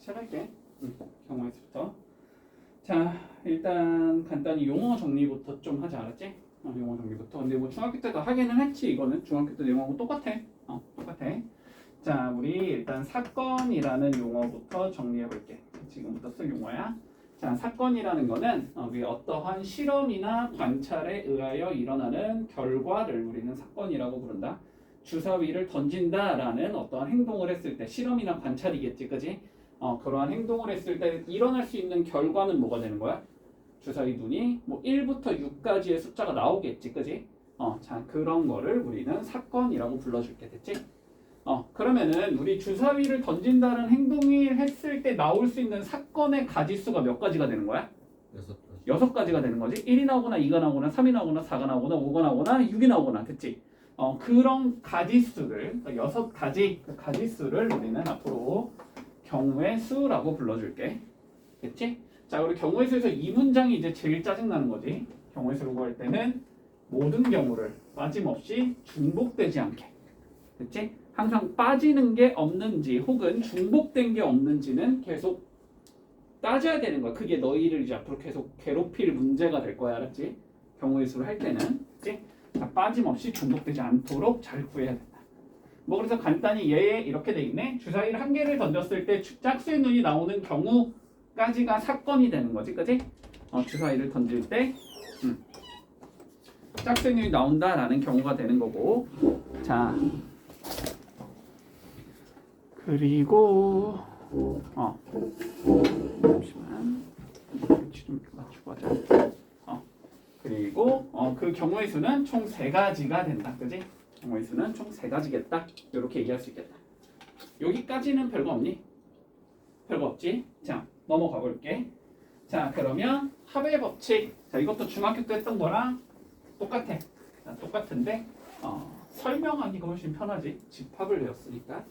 시작할게. 경우의 수부터. 자, 일단 간단히 용어 정리부터 좀 하자, 알았지? 용어 정리부터. 근데 뭐 중학교 때도 하기는 했지. 이거는 중학교 때 내용하고 똑같아. 똑같아. 자, 우리 일단 사건이라는 용어부터 정리해 볼게. 지금부터 쓸 용어야. 자, 사건이라는 거는 우리 어떠한 실험이나 관찰에 의하여 일어나는 결과를 우리는 사건이라고 부른다. 주사위를 던진다라는 어떠한 행동을 했을 때 실험이나 관찰이겠지, 그지? 그러한 행동을 했을 때 일어날 수 있는 결과는 뭐가 되는 거야? 주사위 눈이 뭐 1부터 6까지의 숫자가 나오겠지, 그지? 자, 그런 거를 우리는 사건이라고 불러줄게, 됐지? 그러면은 우리 주사위를 던진다는 행동을 했을 때 나올 수 있는 사건의 가지수가 몇 가지가 되는 거야? 6가지가 되는 거지. 1이 나오거나 2가 나오거나 3이 나오거나 4가 나오거나 5가 나오거나 6이 나오거나, 됐지? 그런 가지수를 6가지 그 가지수를 우리는 앞으로 경우의 수라고 불러줄게. 됐지? 자, 우리 경우의 수에서 이 문장이 이제 제일 짜증나는 거지. 경우의 수로 구할 때는 모든 경우를 빠짐없이 중복되지 않게. 됐지? 항상 빠지는 게 없는지 혹은 중복된 게 없는지는 계속 따져야 되는 거야. 그게 너희를 이제 앞으로 계속 괴롭힐 문제가 될 거야. 알았지? 경우의 수를 할 때는. 됐지? 자, 빠짐없이 중복되지 않도록 잘 구해야 된다. 뭐 그래서 간단히 얘에 이렇게 돼 있네. 주사위를 한 개를 던졌을 때 짝수의 눈이 나오는 경우까지가 사건이 되는 거지, 그지? 주사위를 던질 때 짝수의 눈이 나온다라는 경우가 되는 거고. 자, 그리고 잠시만 위치 좀 맞추고 하자. 그리고 그 경우의 수는 총 3가지가 된다, 그지? 경우의 수는 총 3가지겠다. 이렇게 얘기할 수 있겠다. 여기까지는 별거 없니? 별거 없지? 자, 넘어가 볼게. 자, 그러면 합의 법칙. 자, 이것도 중학교 때 했던 거랑 똑같아. 자, 똑같은데 설명하기가 훨씬 편하지. 집합을 배웠으니까.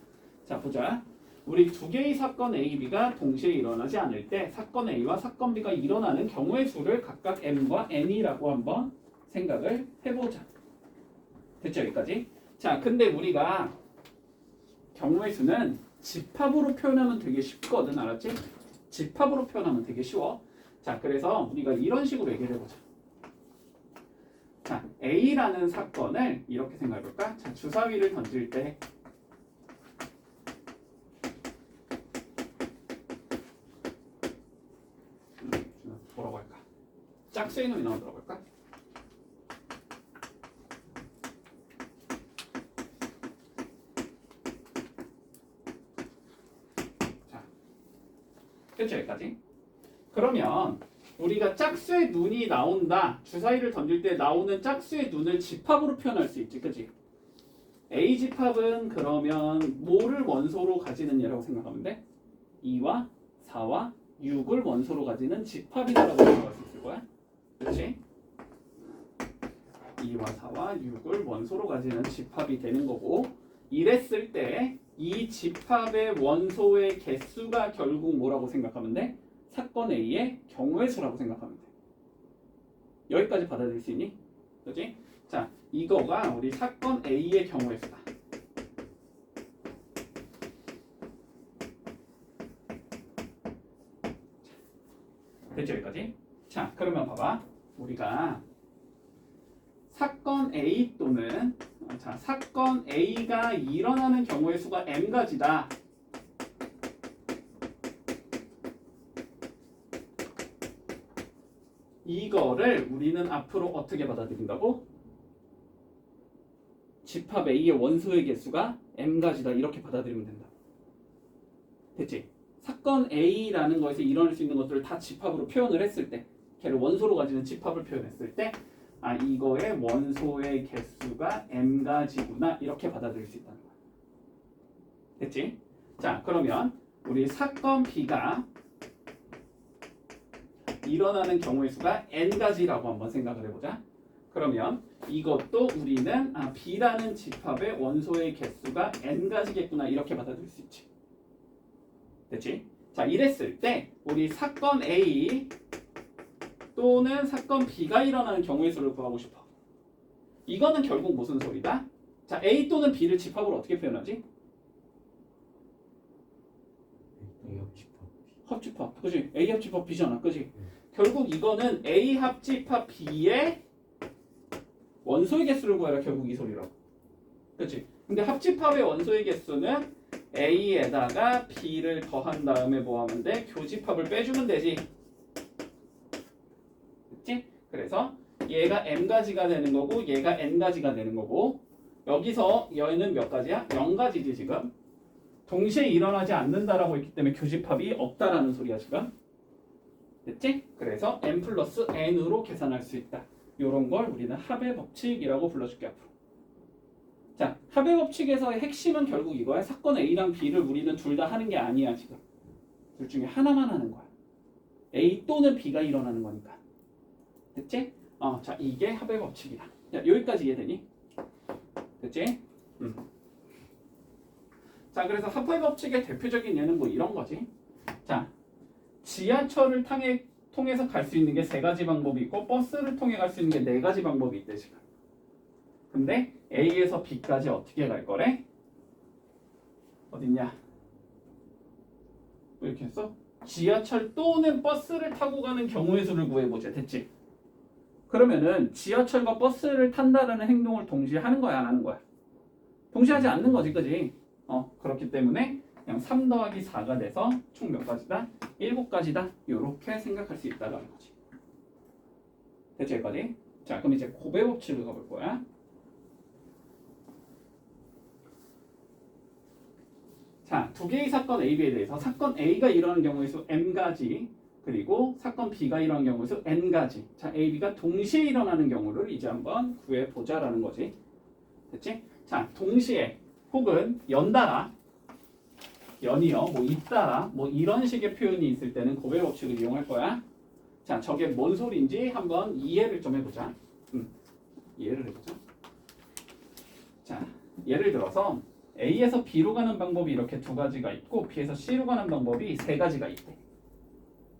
자, 보자. 우리 두 개의 사건 A, B가 동시에 일어나지 않을 때 사건 A와 사건 B가 일어나는 경우의 수를 각각 M과 N이라고 한번 생각을 해보자. 됐죠? 여기까지? 자, 근데 우리가 경우의 수는 집합으로 표현하면 되게 쉽거든, 알았지? 집합으로 표현하면 되게 쉬워. 자, 그래서 우리가 이런 식으로 얘기를 해보자. 자, A라는 사건을 이렇게 생각해볼까? 자, 주사위를 던질 때 뭐라고 할까? 짝수의 놈이 나오더라고 할까? 자, 됐죠? 여기까지? 그러면 우리가 짝수의 눈이 나온다. 주사위를 던질 때 나오는 짝수의 눈을 집합으로 표현할 수 있지, 그치? A 집합은 그러면 뭐를 원소로 가지는 얘라고 생각하면 돼? 2와 4와 6을 원소로 가지는 집합이다라고 생각할 수 있을 거야. 그렇지? 2와 4와 6을 원소로 가지는 집합이 되는 거고, 이랬을 때 이 집합의 원소의 개수가 결국 뭐라고 생각하면 돼? 사건 A의 경우의 수라고 생각하면 돼. 여기까지 받아들일 수 있니? 그렇지? 자, 이거가 우리 사건 A의 경우의 수다. 됐죠? 여기까지? 자, 그러면 봐봐. 우리가 사건 A 또는 사건 A가 일어나는 경우의 수가 M가지다. 이거를 우리는 앞으로 어떻게 받아들인다고? 집합 A의 원소의 개수가 M가지다. 이렇게 받아들이면 된다. 됐지? 사건 A라는 거에서 일어날 수 있는 것들을 다 집합으로 표현을 했을 때, 걔를 원소로 가지는 집합을 표현했을 때, 이거의 원소의 개수가 M가지구나. 이렇게 받아들일 수 있다는 거야. 됐지? 자, 그러면 우리 사건 B가 일어나는 경우의 수가 N가지라고 한번 생각을 해보자. 그러면 이것도 우리는 B라는 집합의 원소의 개수가 N가지겠구나. 이렇게 받아들일 수 있지. 됐지? 자, 이랬을 때 우리 사건 A 또는 사건 B가 일어나는 경우의 수를 구하고 싶어. 이거는 결국 무슨 소리다? 자, A 또는 B를 집합으로 어떻게 표현하지? A 합집합. 합집합, 그지? A 합집합 B잖아, 그지? 결국 이거는 A 합집합 B의 원소의 개수를 구해라. 결국 이 소리라고, 그치? 근데 합집합의 원소의 개수는 A에다가 B를 더한 다음에 뭐 하면 돼? 교집합을 빼주면 되지, 그치? 그래서 얘가 M가지가 되는 거고 얘가 N가지가 되는 거고, 여기서 얘는 몇 가지야? 0가지지 지금. 동시에 일어나지 않는다라고 했기 때문에 교집합이 없다라는 소리야 지금. 됐지? 그래서 n 플러스 n으로 계산할 수 있다. 이런 걸 우리는 합의 법칙이라고 불러줄게 앞으로. 자, 합의 법칙에서의 핵심은 결국 이거야. 사건 A랑 B를 우리는 둘 다 하는 게 아니야 지금. 둘 중에 하나만 하는 거야. A 또는 B가 일어나는 거니까. 됐지? 자, 이게 합의 법칙이다. 자, 여기까지 이해되니? 됐지? 자, 그래서 합의 법칙의 대표적인 예는 뭐 이런 거지. 자, 지하철을 통해서 갈 수 있는 게 세 가지 방법이 있고 버스를 통해 갈 수 있는 게 네 가지 방법이 있대 지금. 근데 A에서 B까지 어떻게 갈 거래? 어딨냐? 왜 이렇게 했어? 지하철 또는 버스를 타고 가는 경우의 수를 구해보자. 됐지? 그러면은 지하철과 버스를 탄다는 행동을 동시에 하는 거야, 안 하는 거야? 동시에 하지 않는 거지, 그지? 그렇기 때문에 그냥 3 더하기 4가 돼서 총 몇 가지다? 7가지다. 이렇게 생각할 수 있다는 거지. 됐지, 여기까지? 자, 그럼 이제 곱의 법칙을 가볼 거야. 자, 두 개의 사건 A, B에 대해서 사건 A가 일어나는 경우의 수 M가지, 그리고 사건 B가 일어나는 경우의 수 N가지. 자, A, B가 동시에 일어나는 경우를 이제 한번 구해보자라는 거지. 됐지? 자, 동시에 혹은 연달아, 연이어, 뭐 잇따라, 뭐 이런 식의 표현이 있을 때는 곱의 법칙을 이용할 거야. 자, 저게 뭔 소리인지 한번 이해를 좀 해보자. 이해를 해보자. 자, 예를 들어서 A에서 B로 가는 방법이 이렇게 두 가지가 있고 B에서 C로 가는 방법이 세 가지가 있대.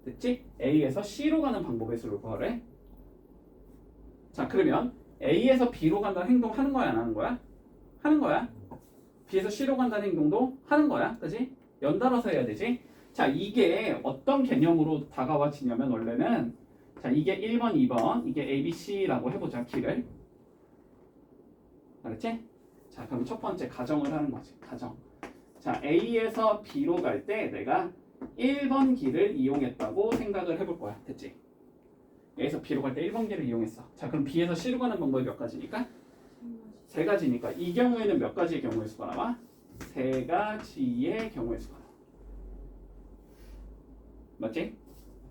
됐지? A에서 C로 가는 방법의 수를 구하래. 자, 그러면 A에서 B로 간다는 행동 하는 거야, 안 하는 거야? 하는 거야. B에서 C로 간다는 행동도 하는 거야, 그지? 연달아서 해야 되지. 자, 이게 어떤 개념으로 다가와지냐면 원래는, 자, 이게 1번, 2번, 이게 A, B, C라고 해보자, 길을. 알았지? 자, 그럼 첫 번째 가정을 하는 거지. 가정. 자, A에서 B로 갈 때 내가 1번 길을 이용했다고 생각을 해볼 거야. 됐지? A에서 B로 갈 때 1번 길을 이용했어. 자, 그럼 B에서 C로 가는 방법이 몇 가지니까? 세 가지니까 이 경우에는 몇 가지의 경우의 수가 나와? 세 가지의 경우의 수가 나와. 맞지?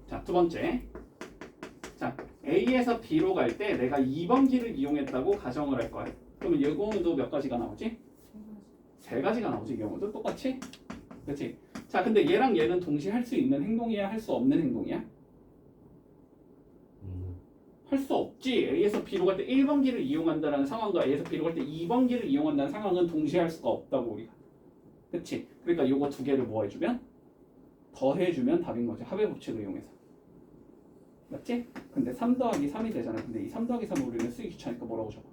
자, 두 번째. 자, A에서 B로 갈 때 내가 2번 길을 이용했다고 가정을 할 거야. 그러면 이 경우도 몇 가지가 나오지? 세 가지가 나오지. 이 경우도 똑같이. 그렇지? 자, 근데 얘랑 얘는 동시에 할 수 있는 행동이야? 할 수 없는 행동이야? 할 수 없지. A에서 B로 갈 때 1번 길을 이용한다는 상황과 A에서 B로 갈 때 2번 길을 이용한다는 상황은 동시에 할 수가 없다고 우리가. 그렇지? 그러니까 요거 두 개를 뭐 해주면? 더해주면 답인 거죠. 합의 법칙을 이용해서. 맞지? 근데 3 더하기 3이 되잖아. 근데 이 3 더하기 3을 우리는 쓰기 귀찮으니까 뭐라고 적어?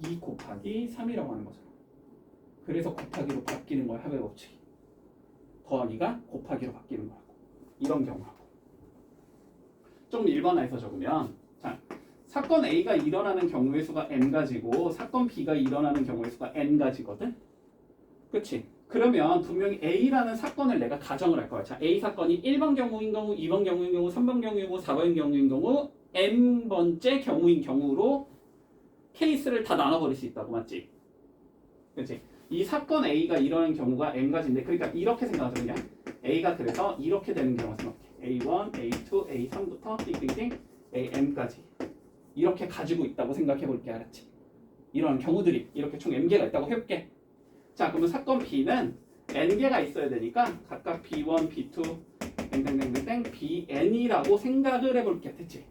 2 곱하기 3이라고 하는 거잖아. 그래서 곱하기로 바뀌는 거야, 합의 법칙이. 더하기가 곱하기로 바뀌는 거라고. 이런 경우라고. 좀 일반화해서 적으면, 자, 사건 A가 일어나는 경우의 수가 M가지고 사건 B가 일어나는 경우의 수가 N가지거든? 그치? 그러면 분명히 A라는 사건을 내가 가정을 할 거야. 자, A 사건이 1번 경우인 경우, 2번 경우인 경우, 3번 경우인 경우, 4번 경우인 경우, N번째 경우인 경우로 케이스를 다 나눠버릴 수 있다고, 맞지? 그치? 이 사건 A가 일어나는 경우가 N가지인데, 그러니까 이렇게 생각하자. 그냥 A가 그래서 이렇게 되는 경우가 생각해. A1, A2, A3부터 띵띵띵 AM까지 이렇게 가지고 있다고 생각해 볼게. 알았지? 이런 경우들이 이렇게 총 M개가 있다고 해볼게. 자, 그러면 사건 B는 N개가 있어야 되니까 각각 B1, B2, 땡땡땡땡 BN이라고 생각을 해볼게. 됐지?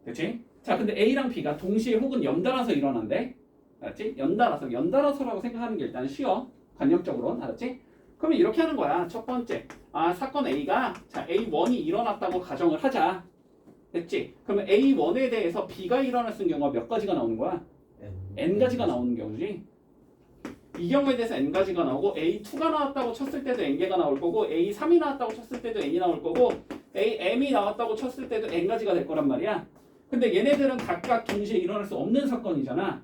됐지? 자, 근데 A랑 B가 동시에 혹은 연달아서 일어난대. 알았지? 연달아서라고 생각하는 게 일단 쉬워. 관념적으로는. 알았지? 그러면 이렇게 하는 거야. 첫 번째, 사건 A가 자 A1이 일어났다고 가정을 하자. 됐지? 그러면 A1에 대해서 B가 일어났을 경우가 몇 가지가 나오는 거야? N가지가 나오는 경우지. 이 경우에 대해서 n가지가 나오고 A2가 나왔다고 쳤을 때도 n개가 나올 거고 A3이 나왔다고 쳤을 때도 n이 나올 거고 AM이 나왔다고 쳤을 때도 n가지가 될 거란 말이야. 근데 얘네들은 각각 동시에 일어날 수 없는 사건이잖아.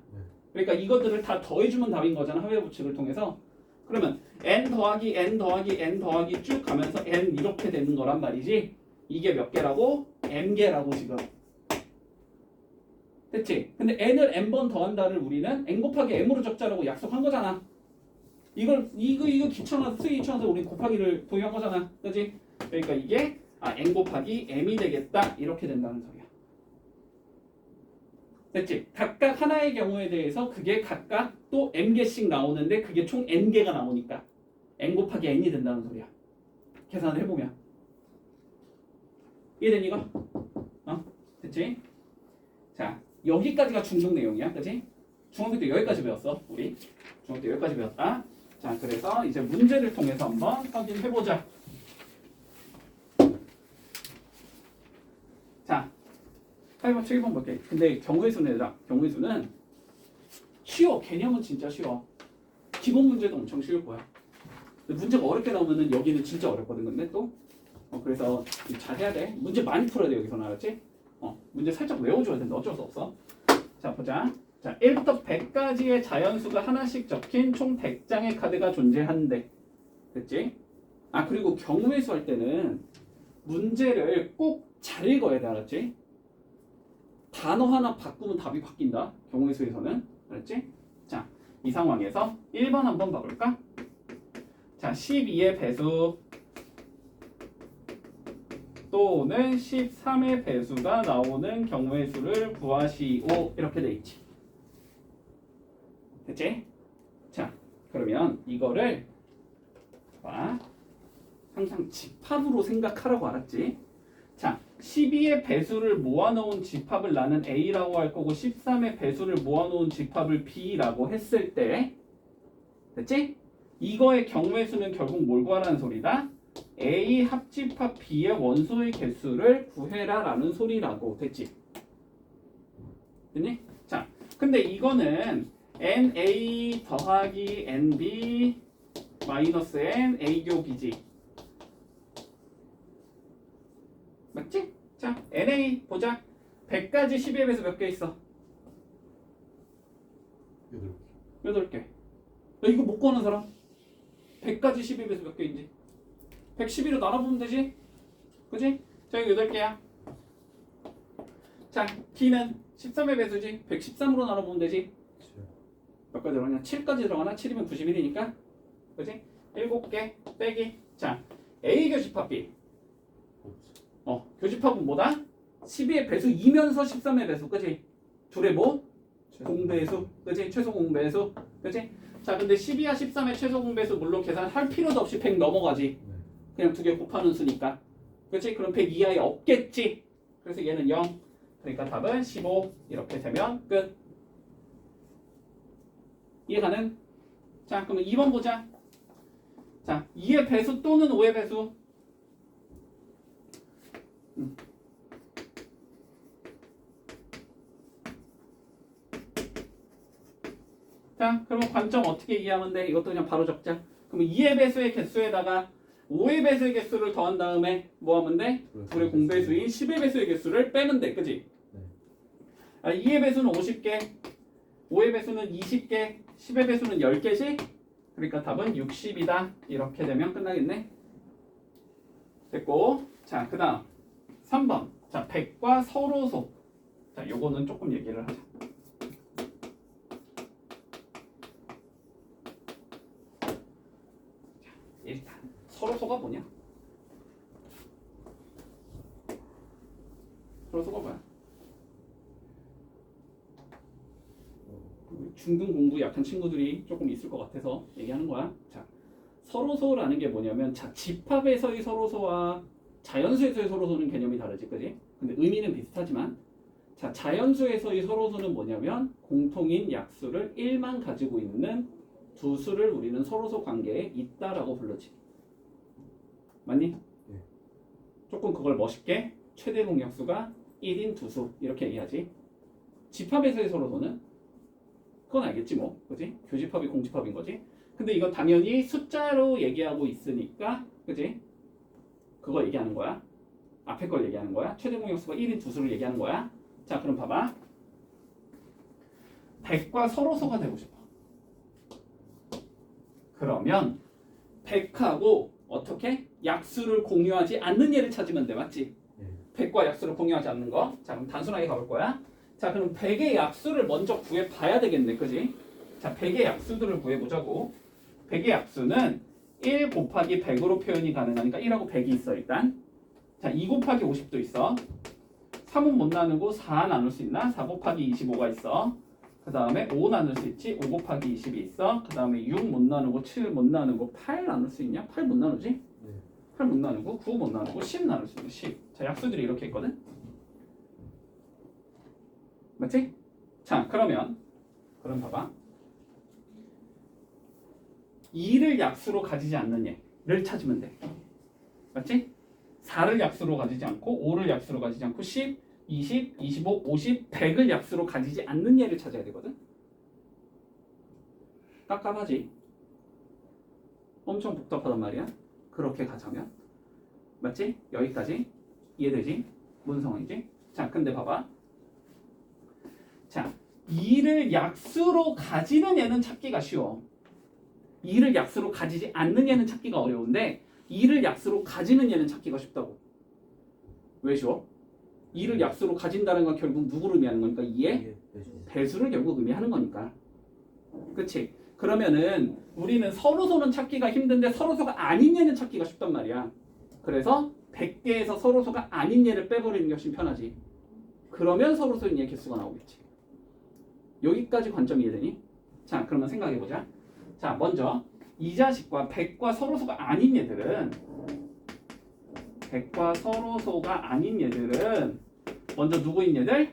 그러니까 이것들을 다 더해주면 답인 거잖아. 합의 법칙을 통해서. 그러면 n 더하기 n 더하기 n 더하기 쭉 가면서 n 이렇게 되는 거란 말이지. 이게 몇 개라고? m개라고 지금. 됐지? 근데 n을 n번 더한다를 우리는 n 곱하기 m으로 적자라고 약속한 거잖아. 이거 귀찮아서 수익 귀찮아서 우리 곱하기를 도입한 거잖아. 그지? 그러니까 이게 n 곱하기 m이 되겠다. 이렇게 된다는 소리야. 됐지? 각각 하나의 경우에 대해서 그게 각각 또 m개씩 나오는데 그게 총 n개가 나오니까 n 곱하기 n이 된다는 소리야. 계산을 해보면. 이해되니 이거? 됐지? 자, 여기까지가 중등 내용이야. 그치? 중학교 때 여기까지 배웠어. 우리 중학교 때 여기까지 배웠다. 자, 그래서 이제 문제를 통해서 한번 확인해보자. 자, 8번 7번 볼게. 근데 경우의 수는 얘들아, 경우의 수는 쉬워. 개념은 진짜 쉬워. 기본 문제도 엄청 쉬울 거야. 근데 문제가 어렵게 나오면은 여기는 진짜 어렵거든. 근데 또 그래서 잘 해야 돼. 문제 많이 풀어야 돼. 여기서는. 알았지? 문제 살짝 외워줘야 된다. 어쩔 수 없어. 자, 보자. 자, 1부터 100까지의 자연수가 하나씩 적힌 총 100장의 카드가 존재한대. 됐지? 아, 그리고 경우의 수 할 때는 문제를 꼭 잘 읽어야 돼. 알았지? 단어 하나 바꾸면 답이 바뀐다. 경우의 수에서는. 알았지? 자, 이 상황에서 1번 한번 봐볼까? 자, 12의 배수 또는 13의 배수가 나오는 경우의 수를 구하시오. 이렇게 돼 있지. 됐지? 자, 그러면 이거를 봐. 항상 집합으로 생각하라고. 알았지? 자, 12의 배수를 모아놓은 집합을 나는 A라고 할 거고 13의 배수를 모아놓은 집합을 B라고 했을 때, 됐지? 이거의 경우의 수는 결국 뭘 구하라는 소리다? A 합집합 B의 원소의 개수를 구해라 라는 소리라고. 됐지? 됐니? 자, 근데 이거는 NA 더하기 NB 마이너스 N A교 B지. 맞지? 자, NA 보자. 100까지 10의 배수 몇 개 있어? 8개. 야, 이거 못 구하는 사람? 100까지 10의 배수 몇 개인지? 112로 나눠보면 되지? 그지? 자, 이거 8개야. 자, T는 13의 배수지? 113으로 나눠보면 되지? 몇 가지 들어가냐? 7까지 들어가나? 7이면 91이니까? 그지? 7개 빼기. 자, A 교집합 B. 교집합은 뭐다? 12의 배수이면서 13의 배수. 그지? 둘의 뭐? 공배수. 그지? 최소 공배수. 그지? 자, 근데 12와 13의 최소 공배수 물론 계산할 필요도 없이 100 넘어가지. 그냥 두 개 곱하는 수니까. 그렇지? 그럼 100 이하에 없겠지. 그래서 얘는 0. 그러니까 답은 15. 이렇게 되면 끝. 이해가는? 자, 그러면 2번 보자. 자, 2의 배수 또는 5의 배수. 자, 그러면 관점 어떻게 이해하면 돼? 이것도 그냥 바로 적자. 그러면 2의 배수의 개수에다가 5의 배수의 개수를 더한 다음에 뭐 하면 돼? 둘의 공배수인 10의 배수의 개수를 빼면 돼. 그지? 2의 배수는 50개, 5의 배수는 20개, 10의 배수는 10개씩? 그러니까 답은 60이다. 이렇게 되면 끝나겠네. 됐고, 자, 그 다음 3번. 자, 100과 서로소. 자, 요거는 조금 얘기를 하자. 일단 서로소가 뭐냐? 서로소가 뭐야? 중등 공부 약한 친구들이 조금 있을 것 같아서 얘기하는 거야. 자, 서로소라는 게 뭐냐면, 자, 집합에서의 서로소와 자연수에서의 서로소는 개념이 다르지, 그지? 근데 의미는 비슷하지만, 자, 자연수에서의 서로소는 뭐냐면 공통인 약수를 1만 가지고 있는 두 수를 우리는 서로소 관계에 있다라고 부르지. 맞니? 네. 조금 그걸 멋있게 최대 공약수가 1인 두 수 이렇게 얘기하지. 집합에서의 서로소는 그건 알겠지 뭐, 그지? 교집합이 공집합인 거지. 근데 이건 당연히 숫자로 얘기하고 있으니까, 그지? 그거 얘기하는 거야. 앞에 걸 얘기하는 거야. 최대 공역수가 1인 두 수를 얘기하는 거야. 자, 그럼 봐봐. 100과 서로소가 되고 싶어. 그러면 100하고 어떻게? 약수를 공유하지 않는 얘를 찾으면 돼. 맞지? 100과 약수를 공유하지 않는 거. 자, 그럼 단순하게 가볼 거야. 자, 그럼 100의 약수를 먼저 구해봐야 되겠네. 그지? 자, 100의 약수들을 구해보자고. 100의 약수는 1 곱하기 100으로 표현이 가능하니까 1하고 100이 있어 일단. 자, 2 곱하기 50도 있어. 3은 못 나누고 4 나눌 수 있나? 4 곱하기 25가 있어. 그 다음에 5 나눌 수 있지? 5 곱하기 20이 있어. 그 다음에 6 못 나누고 7 못 나누고 8 나눌 수 있냐? 8 못 나누지? 네. 8 못 나누고 9 못 나누고 10 나눌 수 있는 10. 자, 약수들이 이렇게 있거든. 맞지? 자, 그럼 봐봐. 2를 약수로 가지지 않는 얘를 찾으면 돼. 맞지? 4를 약수로 가지지 않고 5를 약수로 가지지 않고 10, 20, 25, 50, 100을 약수로 가지지 않는 얘를 찾아야 되거든. 깝깝하지? 엄청 복잡하단 말이야. 그렇게 가자면. 맞지? 여기까지 이해되지? 무슨 상황이지? 자, 근데 봐봐. 자, 2를 약수로 가지는 얘는 찾기가 쉬워. 2를 약수로 가지지 않는 얘는 찾기가 어려운데 2를 약수로 가지는 얘는 찾기가 쉽다고. 왜 쉬워? 2를 약수로 가진다는 건 결국 누구를 의미하는 거니까 2의 배수를 결국 의미하는 거니까. 그치? 그러면은 우리는 서로소는 찾기가 힘든데 서로소가 아닌 얘는 찾기가 쉽단 말이야. 그래서 100개에서 서로소가 아닌 얘를 빼버리는 게 훨씬 편하지. 그러면 서로소인 얘 개수가 나오겠지. 여기까지 관점 이해되니? 자, 그러면 생각해보자. 자, 먼저 이 자식과 100과 서로소가 아닌 얘들은 100과 서로소가 아닌 얘들은 먼저 누구인 얘들?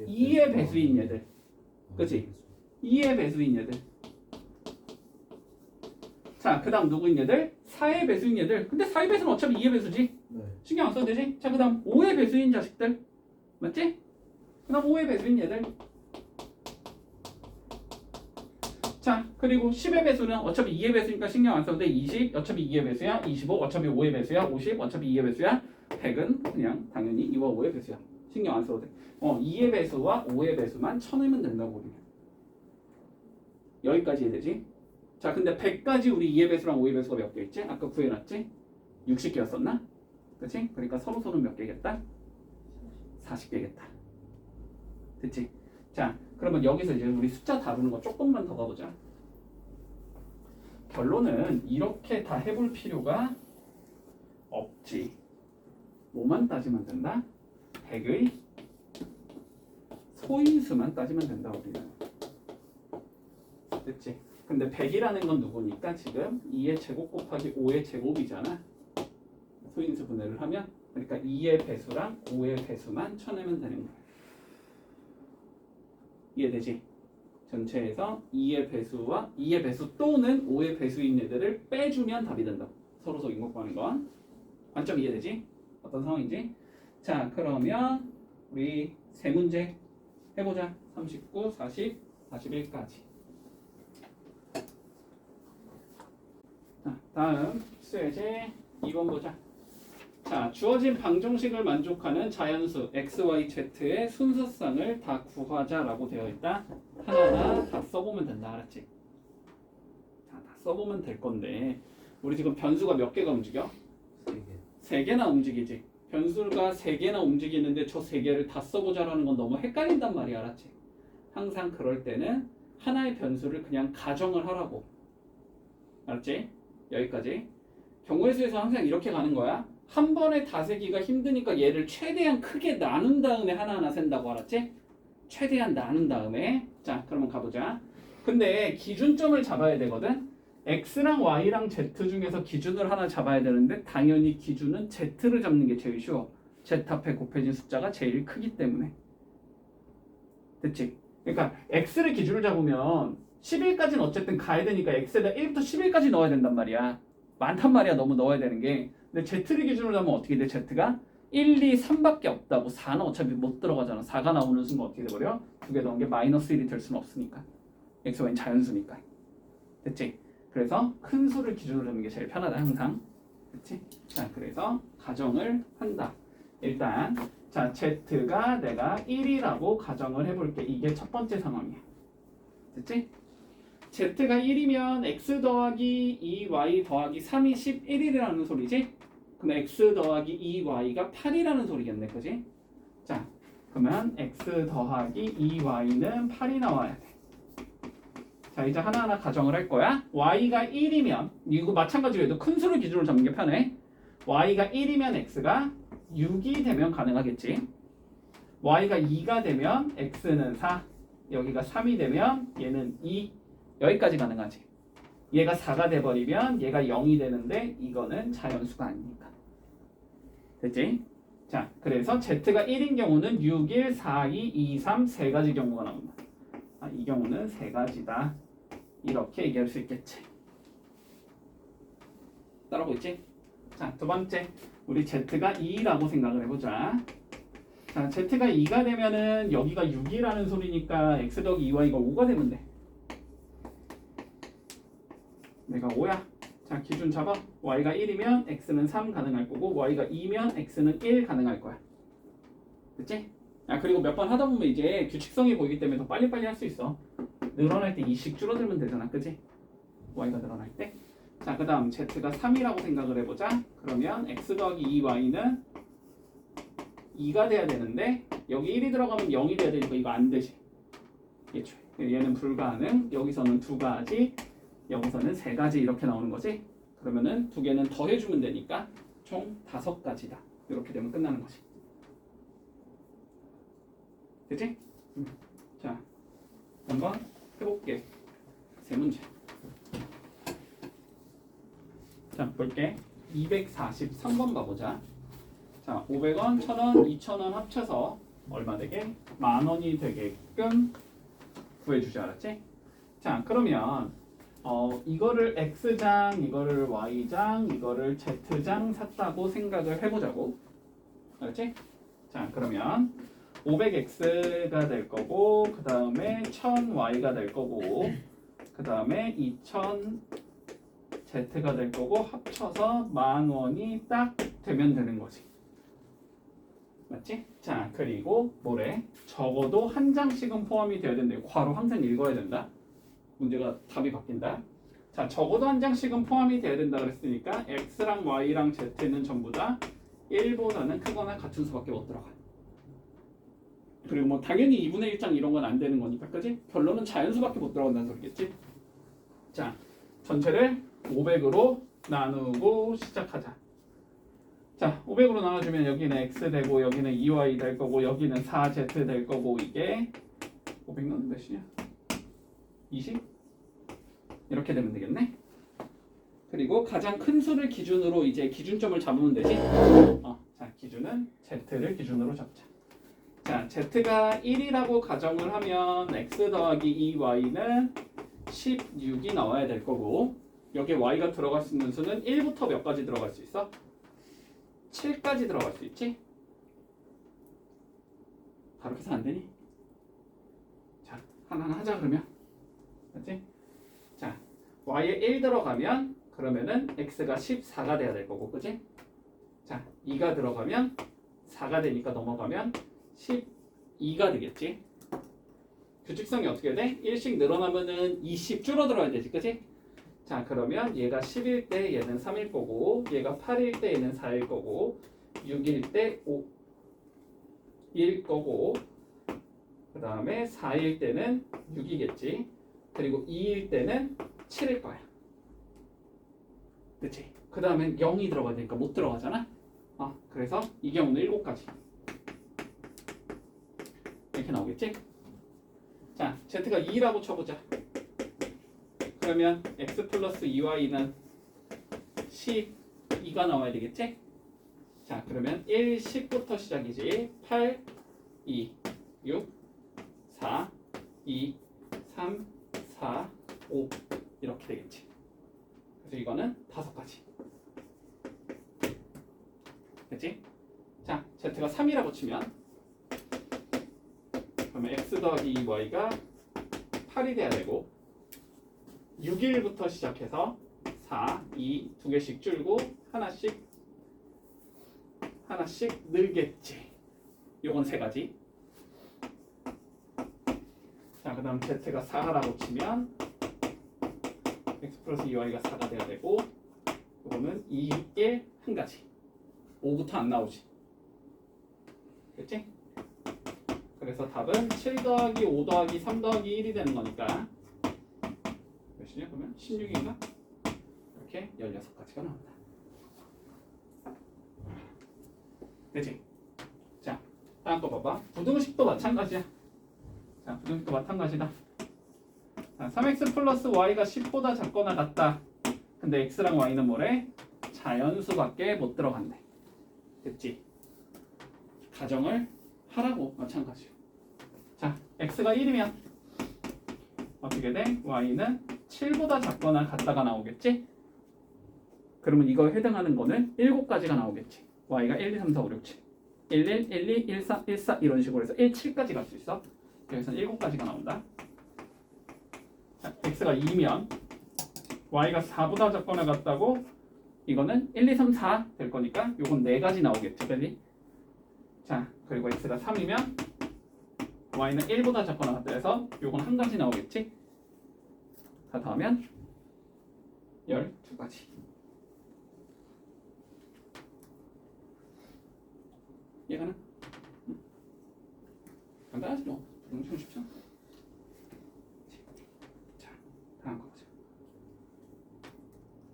2의 배수인 얘들. 그치? 2의 배수인 얘들. 자, 그 다음 누구인 얘들? 4의 배수인 얘들. 근데 4의 배수는 어차피 2의 배수지? 신경 안 써도 되지? 자, 그 다음 5의 배수인 자식들. 맞지? 그 다음 5의 배수인 얘들. 자, 그리고 10의 배수는 어차피 2의 배수니까 신경 안 써도 돼. 20 어차피 2의 배수야. 25 어차피 5의 배수야. 50 어차피 2의 배수야. 100은 그냥 당연히 2와 5의 배수야. 신경 안 써도 돼. 2의 배수와 5의 배수만 쳐내면 된다고 우리는. 여기까지 이해되지? 자, 근데 100까지 우리 2의 배수랑 5의 배수가 몇 개 있지? 아까 구해놨지? 60개였었나? 그치? 그러니까 서로소는 몇 개겠다? 40개겠다. 됐지? 자, 그러면 여기서 이제 우리 숫자 다루는 거 조금만 더 가보자. 결론은 이렇게 다 해볼 필요가 없지. 뭐만 따지면 된다? 100의 소인수만 따지면 된다 우리는. 됐지? 근데 100이라는 건 누구니까 지금 2의 제곱 곱하기 5의 제곱이잖아. 소인수 분해를 하면. 그러니까 2의 배수랑 5의 배수만 쳐내면 되는 거야. 이해되지? 전체에서 2의 배수와 2의 배수 또는 5의 배수인 애들을 빼주면 답이 된다. 서로소 인것 구하는 건. 관점 이해되지? 어떤 상황인지? 자, 그러면 우리 세 문제 해보자. 39, 40, 41까지. 자, 다음 수혜제 2번 보자. 자, 주어진 방정식을 만족하는 자연수 x, y, z의 순서상을 다 구하자라고 되어 있다. 하나하나 다 써보면 된다. 알았지? 자, 다 써보면 될 건데 우리 지금 변수가 몇 개가 움직여? 3개. 3개나 움직이지. 변수가 3개나 움직이는데 저 3개를 다 써보자라는 건 너무 헷갈린단 말이야. 알았지? 항상 그럴 때는 하나의 변수를 그냥 가정을 하라고. 알았지? 여기까지. 경우의 수에서 항상 이렇게 가는 거야. 한 번에 다 세기가 힘드니까 얘를 최대한 크게 나눈 다음에 하나하나 센다고. 알았지? 최대한 나눈 다음에. 자, 그러면 가보자. 근데 기준점을 잡아야 되거든. x랑 y랑 z 중에서 기준을 하나 잡아야 되는데 당연히 기준은 z를 잡는 게 제일 쉬워. z 앞에 곱해진 숫자가 제일 크기 때문에. 됐지? 그러니까 x를 기준을 잡으면 11까지는 어쨌든 가야 되니까 x에다 1부터 11까지 넣어야 된단 말이야. 많단 말이야. 너무 넣어야 되는 게. 근데 z를 기준으로 잡으면 어떻게 돼? z가 1, 2, 3밖에 없다고. 4는 어차피 못 들어가잖아. 4가 나오는 순간 어떻게 돼버려? 2개 넣은 게 마이너스 1이 될 수는 없으니까. x, y는 자연수니까. 됐지? 그래서 큰 수를 기준으로 잡는 게 제일 편하다 항상. 됐지? 자, 그래서 가정을 한다. 일단 자, z가 내가 1이라고 가정을 해볼게. 이게 첫 번째 상황이야. 됐지? z가 1이면 x 더하기 2y 더하기 3이 11이라는 소리지? 그럼 x 더하기 2y가 8이라는 소리겠네, 그지? 자, 그러면 x 더하기 2y는 8이 나와야 돼. 자, 이제 하나하나 가정을 할 거야. y가 1이면 이거 마찬가지로 해도 큰 수를 기준으로 잡는 게 편해. y가 1이면 x가 6이 되면 가능하겠지. y가 2가 되면 x는 4, 여기가 3이 되면 얘는 2, 여기까지 가능하지. 얘가 4가 돼버리면 얘가 0이 되는데 이거는 자연수가 아니니까. 됐지? 자, 그래서 z가 1인 경우는 6, 1, 4, 2, 2, 3 세 가지 경우가 나온다. 아, 이 경우는 세 가지다. 이렇게 얘기할 수 있겠지. 따라오고 있지? 자, 두 번째. 우리 z가 2라고 생각을 해보자. 자, z가 2가 되면은 여기가 6이라는 소리니까 x 더하기 2y가 5가 되면 돼. 내가 5야. 자, 기준 잡아. y가 1이면 x는 3 가능할 거고 y가 2면 x는 1 가능할 거야. 됐지? 아, 그리고 몇 번 하다 보면 이제 규칙성이 보이기 때문에 더 빨리빨리 할 수 있어. 늘어날 때 2씩 줄어들면 되잖아. 그치? y가 늘어날 때. 자, 그 다음 z가 3이라고 생각을 해보자. 그러면 x 더하기 2y는 2가 돼야 되는데 여기 1이 들어가면 0이 돼야 되니까 이거 안 되지. 그렇죠? 얘는 불가능. 여기서는 2가지, 여기서는 3가지 이렇게 나오는 거지. 그러면은 2개는 더 해주면 되니까 총 5가지다. 이렇게 되면 끝나는 거지. 됐지? 자, 한번 해볼게. 세 문제. 자, 볼게. 243번 봐보자. 자, 500원, 1000원, 2000원 합쳐서 얼마 되게? 10,000원이 되게끔 구해주지, 알았지? 자, 그러면 이거를 x장, 이거를 y장, 이거를 z장 샀다고 생각을 해보자고. 알았지? 자, 그러면 500x가 될 거고, 그 다음에 1000y가 될 거고, 그 다음에 2000z가 될 거고, 합쳐서 10,000원이 딱 되면 되는 거지. 맞지? 자, 그리고 뭐래? 적어도 한 장씩은 포함이 되어야 된다. 괄호 항상 읽어야 된다. 문제가 답이 바뀐다. 자, 적어도 한 장씩은 포함이 되어야 된다 그랬으니까 x랑 y랑 z는 전부 다 1보다는 크거나 같은 수밖에 못 들어가. 그리고 뭐 당연히 2분의 1장 이런 건 안 되는 거니까, 그지? 결론은 자연수밖에 못 들어간다는 소리겠지? 자, 전체를 500으로 나누고 시작하자. 자, 500으로 나눠주면 여기는 x 되고 여기는 2y 될 거고 여기는 4z 될 거고 이게 500 나누면 몇이냐? 20? 이렇게 되면 되겠네. 그리고 가장 큰 수를 기준으로 이제 기준점을 잡으면 되지. 자, 기준은 z를 기준으로 잡자. 자, z가 1이라고 가정을 하면 x 더하기 2y는 16이 나와야 될 거고 여기에 y가 들어갈 수 있는 수는 1부터 몇 가지 들어갈 수 있어? 7까지 들어갈 수 있지? 바로 계산 안 되니? 자, 하나하나 하자 그러면. 맞지? 자, y에 1 들어가면 그러면은 x가 14가 돼야 될 거고, 그지? 자, 2가 들어가면 4가 되니까 넘어가면 12가 되겠지? 규칙성이 어떻게 돼? 1씩 늘어나면은 20 줄어들어야 되지, 그지? 자, 그러면 얘가 10일 때 얘는 3일 거고 얘가 8일 때 얘는 4일 거고 6일 때 5일 거고 그 다음에 4일 때는 6이겠지. 그리고 2일 때는 7일 거야. 그치? 그 다음에 0이 들어가야 되니까 못 들어가잖아. 그래서 이 경우는 7가지 이렇게 나오겠지? 자, z가 2라고 쳐보자. 그러면 x 플러스 2y는 12가 나와야 되겠지? 자, 그러면 1, 10부터 시작이지. 8, 2, 6, 4, 2, 3, 4, 5 이렇게 되겠지. 그래서 이거는 5가지. 됐지? 자, z가 3이라고 치면 그러면 x 더하기 2y가 8이 돼야 되고 6일부터 시작해서 4, 2, 두 개씩 줄고 하나씩 늘겠지. 요건 세 가지. 자, 그 다음 z가 4라고 치면 x 플러스 2y가 4가 돼야 되고, 요거는 2, 1, 한 가지. 5부터 안 나오지. 됐지? 그래서 답은 7 더하기 5 더하기 3 더하기 1이 되는 거니까 몇이냐? 그러면 16인가? 이렇게 16가지가 나온다. 되지? 자, 다음 거 봐봐. 부등식도 마찬가지야. 자, 부등식도 마찬가지다. 자, 3x 플러스 y가 10보다 작거나 같다. 근데 x랑 y는 뭐래? 자연수밖에 못 들어간대. 됐지? 가정을 하라고 마찬가지요. 자, x가 1이면 어떻게 돼? y는 7보다 작거나 같다가 나오겠지? 그러면 이거에 해당하는 거는 7가지가 나오겠지. y가 1, 2, 3, 4, 5, 6, 7 1, 1, 1, 2, 1, 4, 1, 4 이런 식으로 해서 1, 7까지 갈 수 있어. 여기서는 7가지가 나온다. 자, x가 2면 y가 4보다 작거나 같다고 이거는 1, 2, 3, 4 될 거니까 요건 4가지 나오겠죠. 빨리. 자, 그리고 x가 3이면 y는 1보다 작거나 같다 해서 요건 한 가지 나오겠지. 다 더하면 12가지. 이해가나? 간단하지 뭐. 엄청 쉽죠? 자, 다음 거 보자.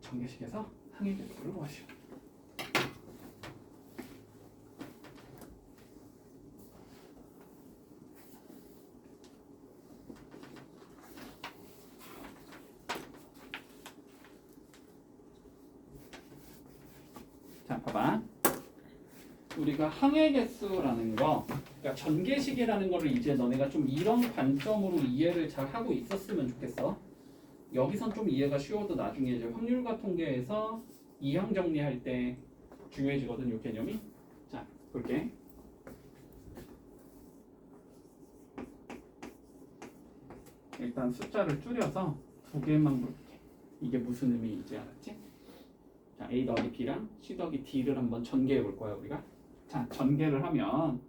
전개식에서 항의 개수를 구하시오. 자, 봐봐. 우리가 항의 개수라는 거, 그러니까 전개식이라는 거를 이제 너네가 좀 이런 관점으로 이해를 잘 하고 있었으면 좋겠어. 여기선 좀 이해가 쉬워도 나중에 이제 확률과 통계에서 이항 정리할 때 중요해지거든, 요 개념이. 자, 볼게. 일단 숫자를 줄여서 두 개만 볼게. 이게 무슨 의미인지 알았지? 자, A 더하기 B랑 C 더하기 D를 한번 전개해 볼 거야, 우리가. 자, 전개를 하면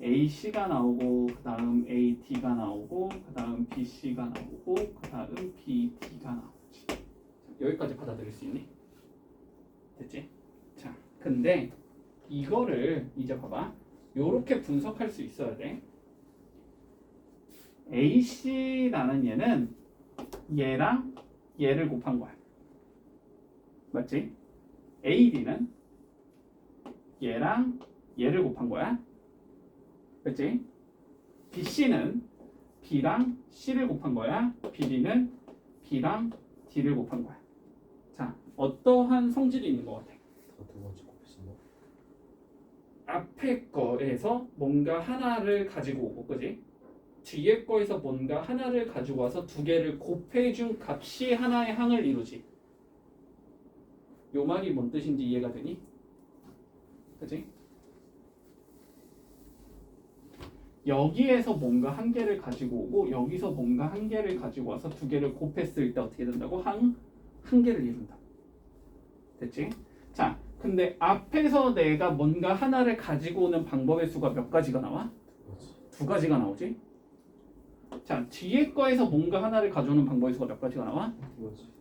AC가 나오고, 그 다음 AD가 나오고, 그 다음 BC가 나오고, 그 다음 BD가 나오지. 자, 여기까지 받아들일 수 있니? 됐지? 자, 근데 이거를 이제 봐봐. 요렇게 분석할 수 있어야 돼. AC라는 얘는 얘랑 얘를 곱한 거야. 맞지? AD는 얘랑 얘를 곱한 거야. 그치? BC는 B랑 C를 곱한 거야. BD는 B랑 D를 곱한 거야. 자, 어떠한 성질이 있는 것 같아? 두 번째 곱했습니다. 앞에 거에서 뭔가 하나를 가지고 오고, 그지? 뒤에 거에서 뭔가 하나를 가지고 와서 두 개를 곱해준 값이 하나의 항을 이루지. 요 말이 뭔 뜻인지 이해가 되니? 그치? 여기에서 뭔가 한 개를 가지고 오고 여기서 뭔가 한 개를 가지고 와서 두 개를 곱했을 때 어떻게 된다고? 한 개를 이룬다. 됐지? 자, 근데 앞에서 내가 뭔가 하나를 가지고 오는 방법의 수가 몇 가지가 나와? 두 가지가 나오지? 자, 뒤에 거에서 뭔가 하나를 가져오는 방법의 수가 몇 가지가 나와?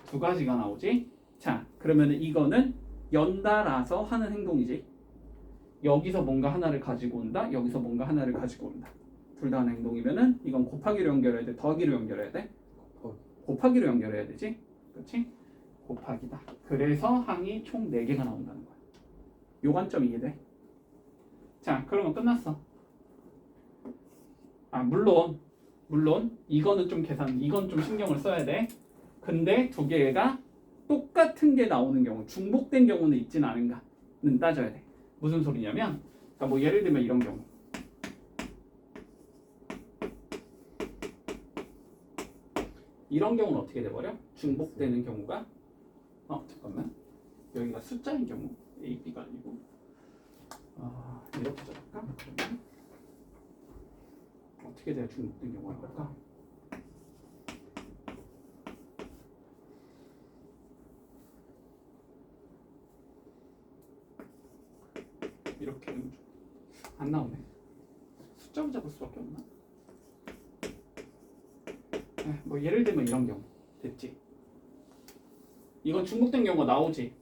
두 가지가 나오지? 자, 그러면 이거는 연달아서 하는 행동이지. 여기서 뭔가 하나를 가지고 온다. 여기서 뭔가 하나를 가지고 온다. 둘 다 하는 행동이면은 이건 곱하기로 연결해야 돼. 더하기로 연결해야 돼. 곱하기로 연결해야 되지. 그렇지? 곱하기다. 그래서 항이 총 4개가 나온다는 거야. 요 관점 이해돼? 자, 그러면 끝났어. 아, 물론 이거는 좀 이건 좀 신경을 써야 돼. 근데 두 개가 똑같은 게 나오는 경우, 중복된 경우는 있진 않은가는 따져야 돼. 무슨 소리냐면, 그러니까 뭐 예를 들면 이런 경우. 이런 경우는 어떻게 돼버려? 중복되는 경우가 잠깐만. 여기가 숫자인 경우 A, B가 아니고 이렇게 적을까? 그러면 어떻게 돼야 중복된 경우가 나올까? 이렇게 되면 안 나오네. 숫자로 잡을 수밖에 없나? 네, 뭐 예를 들면 이런 경우 됐지. 이건 중복된 경우가 나오지.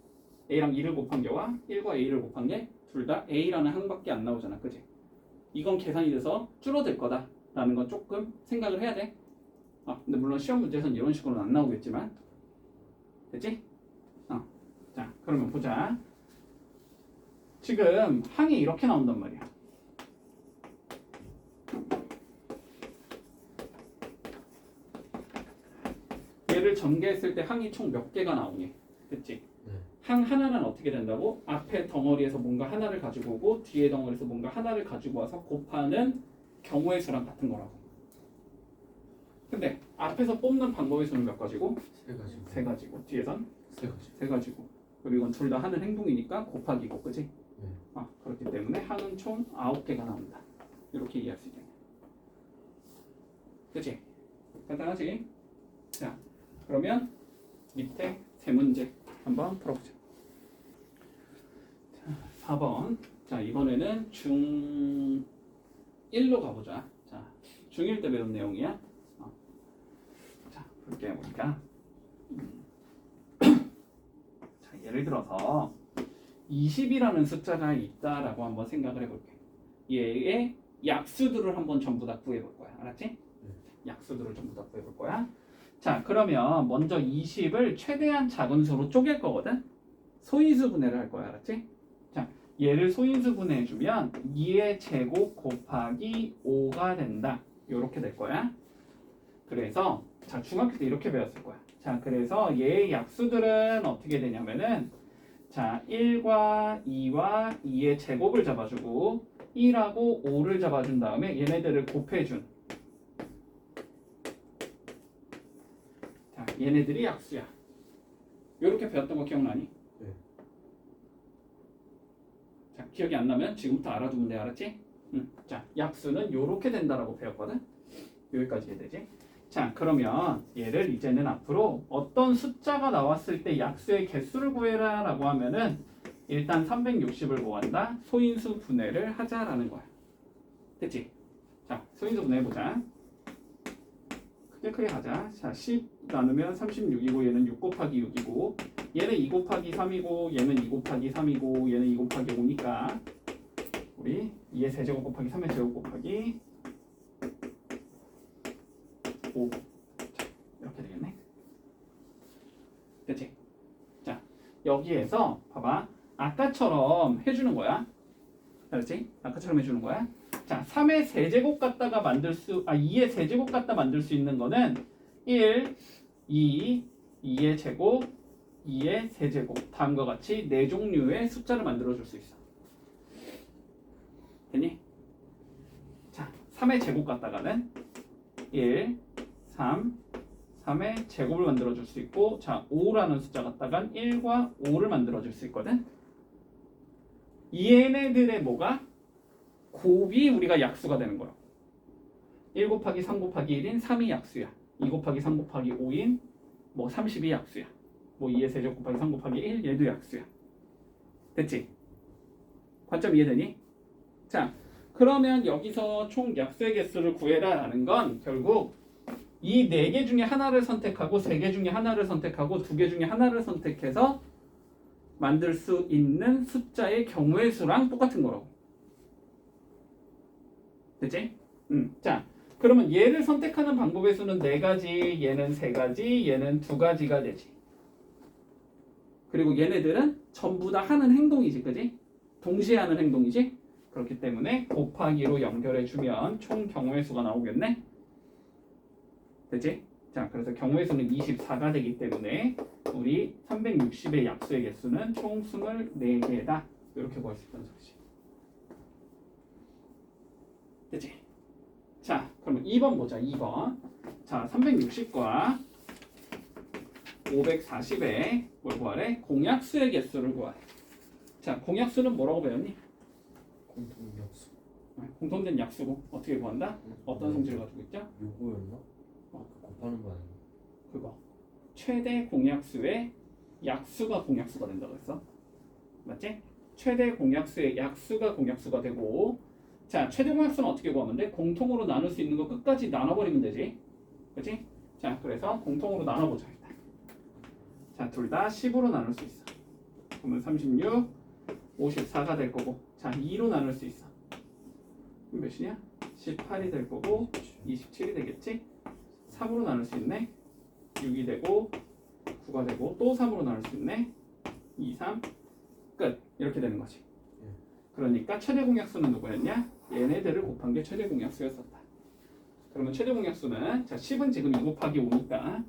A랑 2를 곱한 게와 1과 A를 곱한 게 둘 다 A라는 항밖에 안 나오잖아, 그지? 이건 계산이 돼서 줄어들 거다라는 건 조금 생각을 해야 돼. 근데 물론 시험 문제에서는 이런 식으로는 안 나오겠지만, 됐지? 자, 그러면 보자. 지금 항이 이렇게 나온단 말이야. 얘를 전개했을 때 항이 총 몇 개가 나오니? 됐지? 항 하나는 어떻게 된다고? 앞에 덩어리에서 뭔가 하나를 가지고 오고 뒤에 덩어리에서 뭔가 하나를 가지고 와서 곱하는 경우의 수랑 같은 거라고. 근데 앞에서 뽑는 방법의 수는 몇 가지고? 세 가지고. 뒤에선? 세 가지고. 그리고 이건 둘 다 하는 행동이니까 곱하기고, 그지? 그렇기 때문에 항은 총 9개가 나온다. 이렇게 이해할 수 있겠네. 그치? 간단하지? 자, 그러면 밑에 세 문제 한번 풀어보자. 4번. 자, 이번에는 중1로 가보자. 자, 중1 때 배운 내용이야. 자, 볼게요, 우리가. 자, 예를 들어서 20이라는 숫자가 있다라고 한번 생각을 해볼게. 얘의 약수들을 한번 전부 다 구해볼 거야. 알았지? 약수들을 전부 다 구해볼 거야. 자, 그러면 먼저 20을 최대한 작은 수로 쪼갤 거거든? 소인수 분해를 할 거야. 알았지? 자, 얘를 소인수 분해해주면 2의 제곱 곱하기 5가 된다. 요렇게 될 거야. 그래서 자, 중학교 때 이렇게 배웠을 거야. 자, 그래서 얘의 약수들은 어떻게 되냐면은 자, 1과 2와 2의 제곱을 잡아주고 1하고 5를 잡아준 다음에 얘네들을 곱해준, 자, 얘네들이 약수야. 요렇게 배웠던 거 기억나니? 네. 자, 기억이 안 나면 지금부터 알아두면 돼. 알았지? 자, 약수는 요렇게 된다라고 배웠거든? 여기까지 해야 되지? 자, 그러면 얘를 이제는 앞으로 어떤 숫자가 나왔을 때 약수의 개수를 구해라 라고 하면은 일단 360을 구한다. 소인수 분해를 하자라는 거야. 됐지? 자, 소인수 분해 해보자. 크게 하자. 자, 10 나누면 36이고 얘는 6 곱하기 6이고 얘는 2 곱하기 3이고 얘는 2 곱하기 3이고 얘는 2 곱하기 5니까 우리 2의 세제곱 곱하기 3의 제곱 곱하기 5. 자, 이렇게 되겠네. 됐지? 자, 여기에서 봐봐. 아까처럼 해주는 거야. 알았지? 아까처럼 해주는 거야. 자, 3의 세제곱 갖다가 2의 세제곱 갖다 만들 수 있는 거는 1, 2, 2의 제곱, 2의 세제곱. 다음과 같이 네 종류의 숫자를 만들어 줄 수 있어. 됐니? 자, 3의 제곱 갖다가는 1, 3의 제곱을 만들어 줄 수 있고, 자, 5라는 숫자 갖다간 1과 5를 만들어 줄 수 있거든. 얘네들의 뭐가? 곱이 우리가 약수가 되는 거야. 1 곱하기 3 곱하기 1인 3이 약수야. 2 곱하기 3 곱하기 5인 뭐 30이 약수야. 뭐 2의 세제곱 곱하기 3 곱하기 1 얘도 약수야. 됐지? 관점 이해되니? 자, 그러면 여기서 총 약수의 개수를 구해라 라는 건 결국 이 4개 중에 하나를 선택하고 3개 중에 하나를 선택하고 2개 중에 하나를 선택해서 만들 수 있는 숫자의 경우의 수랑 똑같은 거라고. 됐지? 자, 그러면 얘를 선택하는 방법의 수는 4가지, 얘는 3가지, 얘는 2가지가 되지. 그리고 얘네들은 전부 다 하는 행동이지, 그지? 동시에 하는 행동이지? 그렇기 때문에 곱하기로 연결해주면 총 경우의 수가 나오겠네? 됐지? 자, 그래서 경우의 수는 24가 되기 때문에 우리 360의 약수의 개수는 총 24개다. 이렇게 구할 수 있다는 소리지. 됐지? 자, 그러면 2번 보자. 2번. 자, 360과 540의 뭘 구하래? 공약수의 개수를 구하래. 자, 공약수는 뭐라고 배웠니? 공통약수. 공통된 약수고 어떻게 구한다? 어떤 성질을 가지고 있죠? 요거였나? 곱하는 거 아니야? 그거. 최대 공약수의 약수가 공약수가 된다고 했어. 맞지? 최대 공약수의 약수가 공약수가 되고 자 최대 공약수는 어떻게 구하면 돼? 공통으로 나눌 수 있는 거 끝까지 나눠버리면 되지 그치? 자 그래서 공통으로 나눠보자 일단 자 둘 다 10으로 나눌 수 있어 그러면 36 54가 될 거고 자 2로 나눌 수 있어 그럼 몇이냐? 18이 될 거고 27이 되겠지? 3으로 나눌 수 있네 6이 되고 9가 되고 또 3으로 나눌 수 있네 2, 3 끝 이렇게 되는 거지 그러니까 최대 공약수는 누구였냐? 얘네들을 곱한 게 최대 공약수였었다 그러면 최대 공약수는 자 10은 지금 2 곱하기 5니까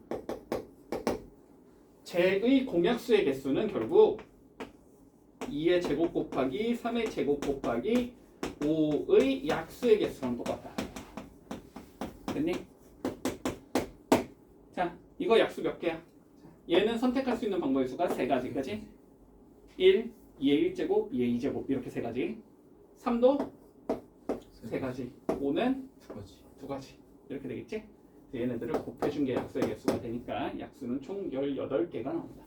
제의 공약수의 개수는 결국 2의 제곱 곱하기 3의 제곱 곱하기 5의 약수의 개수랑 똑같다 됐니? 자 이거 약수 몇 개야? 얘는 선택할 수 있는 방법의 수가 세 가지 그치? 1, 2의 1제곱, 2의 2제곱 이렇게 세 가지 3도 세 가지 5는 두 가지. 두 가지 이렇게 되겠지? 얘네들을 곱해준 게 약수의 개수가 되니까 약수는 총 18개가 나온다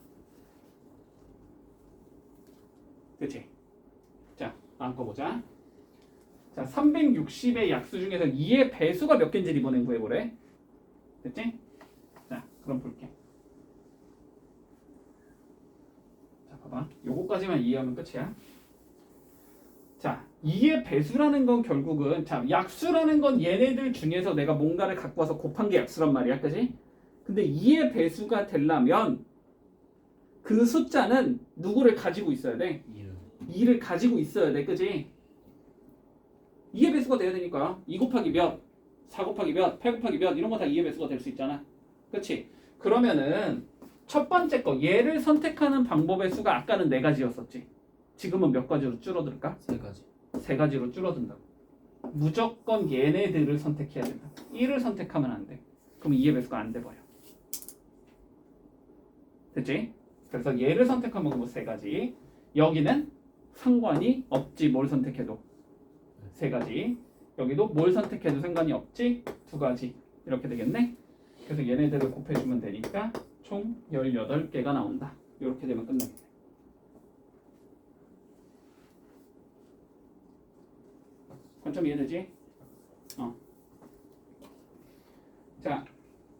그치? 자 다음 거 보자 자 360의 약수 중에서 2의 배수가 몇 개인지 이번엔 구해보래 됐지? 자 그럼 볼게 자 봐봐 요거까지만 이해하면 끝이야 자 2의 배수라는 건 결국은 자 약수라는 건 얘네들 중에서 내가 뭔가를 갖고 와서 곱한 게 약수란 말이야 그지? 근데 2의 배수가 되려면 그 숫자는 누구를 가지고 있어야 돼? 2를 가지고 있어야 돼 그지? 2의 배수가 돼야 되니까 2 곱하기 몇, 4 곱하기 몇, 8 곱하기 몇 이런 거 다 2의 배수가 될 수 있잖아 그치? 그러면은 첫 번째 거 얘를 선택하는 방법의 수가 아까는 4가지였었지 지금은 몇 가지로 줄어들까? 세 가지. 3가지로 줄어든다고 무조건 얘네들을 선택해야 된다 1을 선택하면 안돼 그럼 2의 배수가 안 돼버려 됐지? 그래서 얘를 선택하면 뭐 3가지 여기는 상관이 없지 뭘 선택해도 3가지 여기도 뭘 선택해도 상관이 없지 2가지 이렇게 되겠네 그래서 얘네들을 곱해주면 되니까 총 18개가 나온다 이렇게 되면 끝나겠네 관점 이해되지? 자,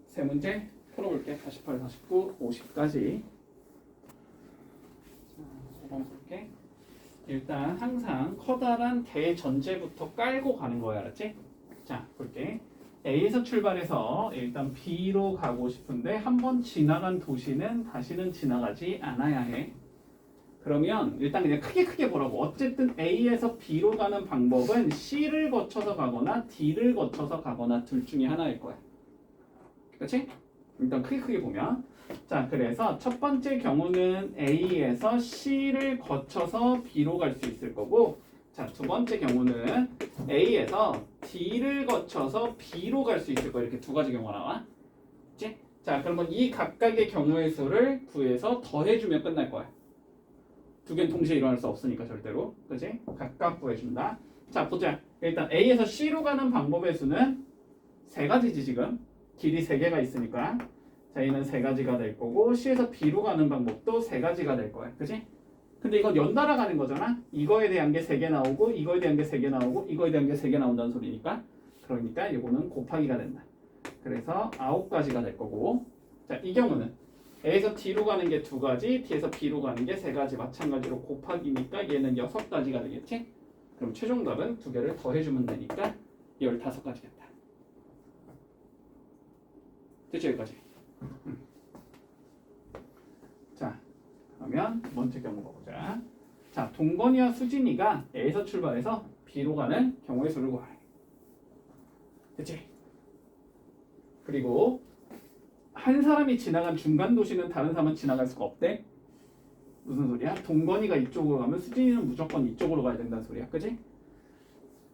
세 문제 풀어볼게 48, 49, 50까지 자, 5번 볼게 일단 항상 커다란 대전제부터 깔고 가는 거야 알았지? 자 볼게 A에서 출발해서 일단 B로 가고 싶은데 한번 지나간 도시는 다시는 지나가지 않아야 해 그러면 일단 그냥 크게 보라고 어쨌든 A에서 B로 가는 방법은 C를 거쳐서 가거나 D를 거쳐서 가거나 둘 중에 하나일 거야 그렇지? 일단 크게 보면 자 그래서 첫 번째 경우는 A에서 C를 거쳐서 B로 갈 수 있을 거고 자 두 번째 경우는 A에서 D를 거쳐서 B로 갈 수 있을 거야 이렇게 두 가지 경우가 나와 그치? 자 그러면 이 각각의 경우의 수를 구해서 더해주면 끝날 거야 두 개는 동시에 일어날 수 없으니까 절대로 그치? 각각 구해준다 자 보자 일단 A에서 C로 가는 방법의 수는 3가지지 지금 길이 3개가 있으니까 자 얘는 3가지가 될 거고 C에서 B로 가는 방법도 3가지가 될 거야 그치? 근데 이건 연달아 가는 거잖아 이거에 대한 게 3개 나오고 이거에 대한 게 3개 나오고 이거에 대한 게 3개 나온다는 소리니까 그러니까 이거는 곱하기가 된다 그래서 9가지가 될 거고 자 이 경우는 A에서 D로 가는 게 2가지 D에서 B로 가는 게 3가지 마찬가지로 곱하기니까 얘는 6가지가 되겠지? 그럼 최종 답은 2개를 더해주면 되니까 15가지겠다 됐죠 여기까지? 자 그러면 두 번째 경우 보자 자 동건이와 수진이가 A에서 출발해서 B로 가는 경우의 수를 구하래 됐지? 그리고 한 사람이 지나간 중간 도시는 다른 사람은 지나갈 수가 없대 무슨 소리야? 동건이가 이쪽으로 가면 수진이는 무조건 이쪽으로 가야 된다는 소리야 그치?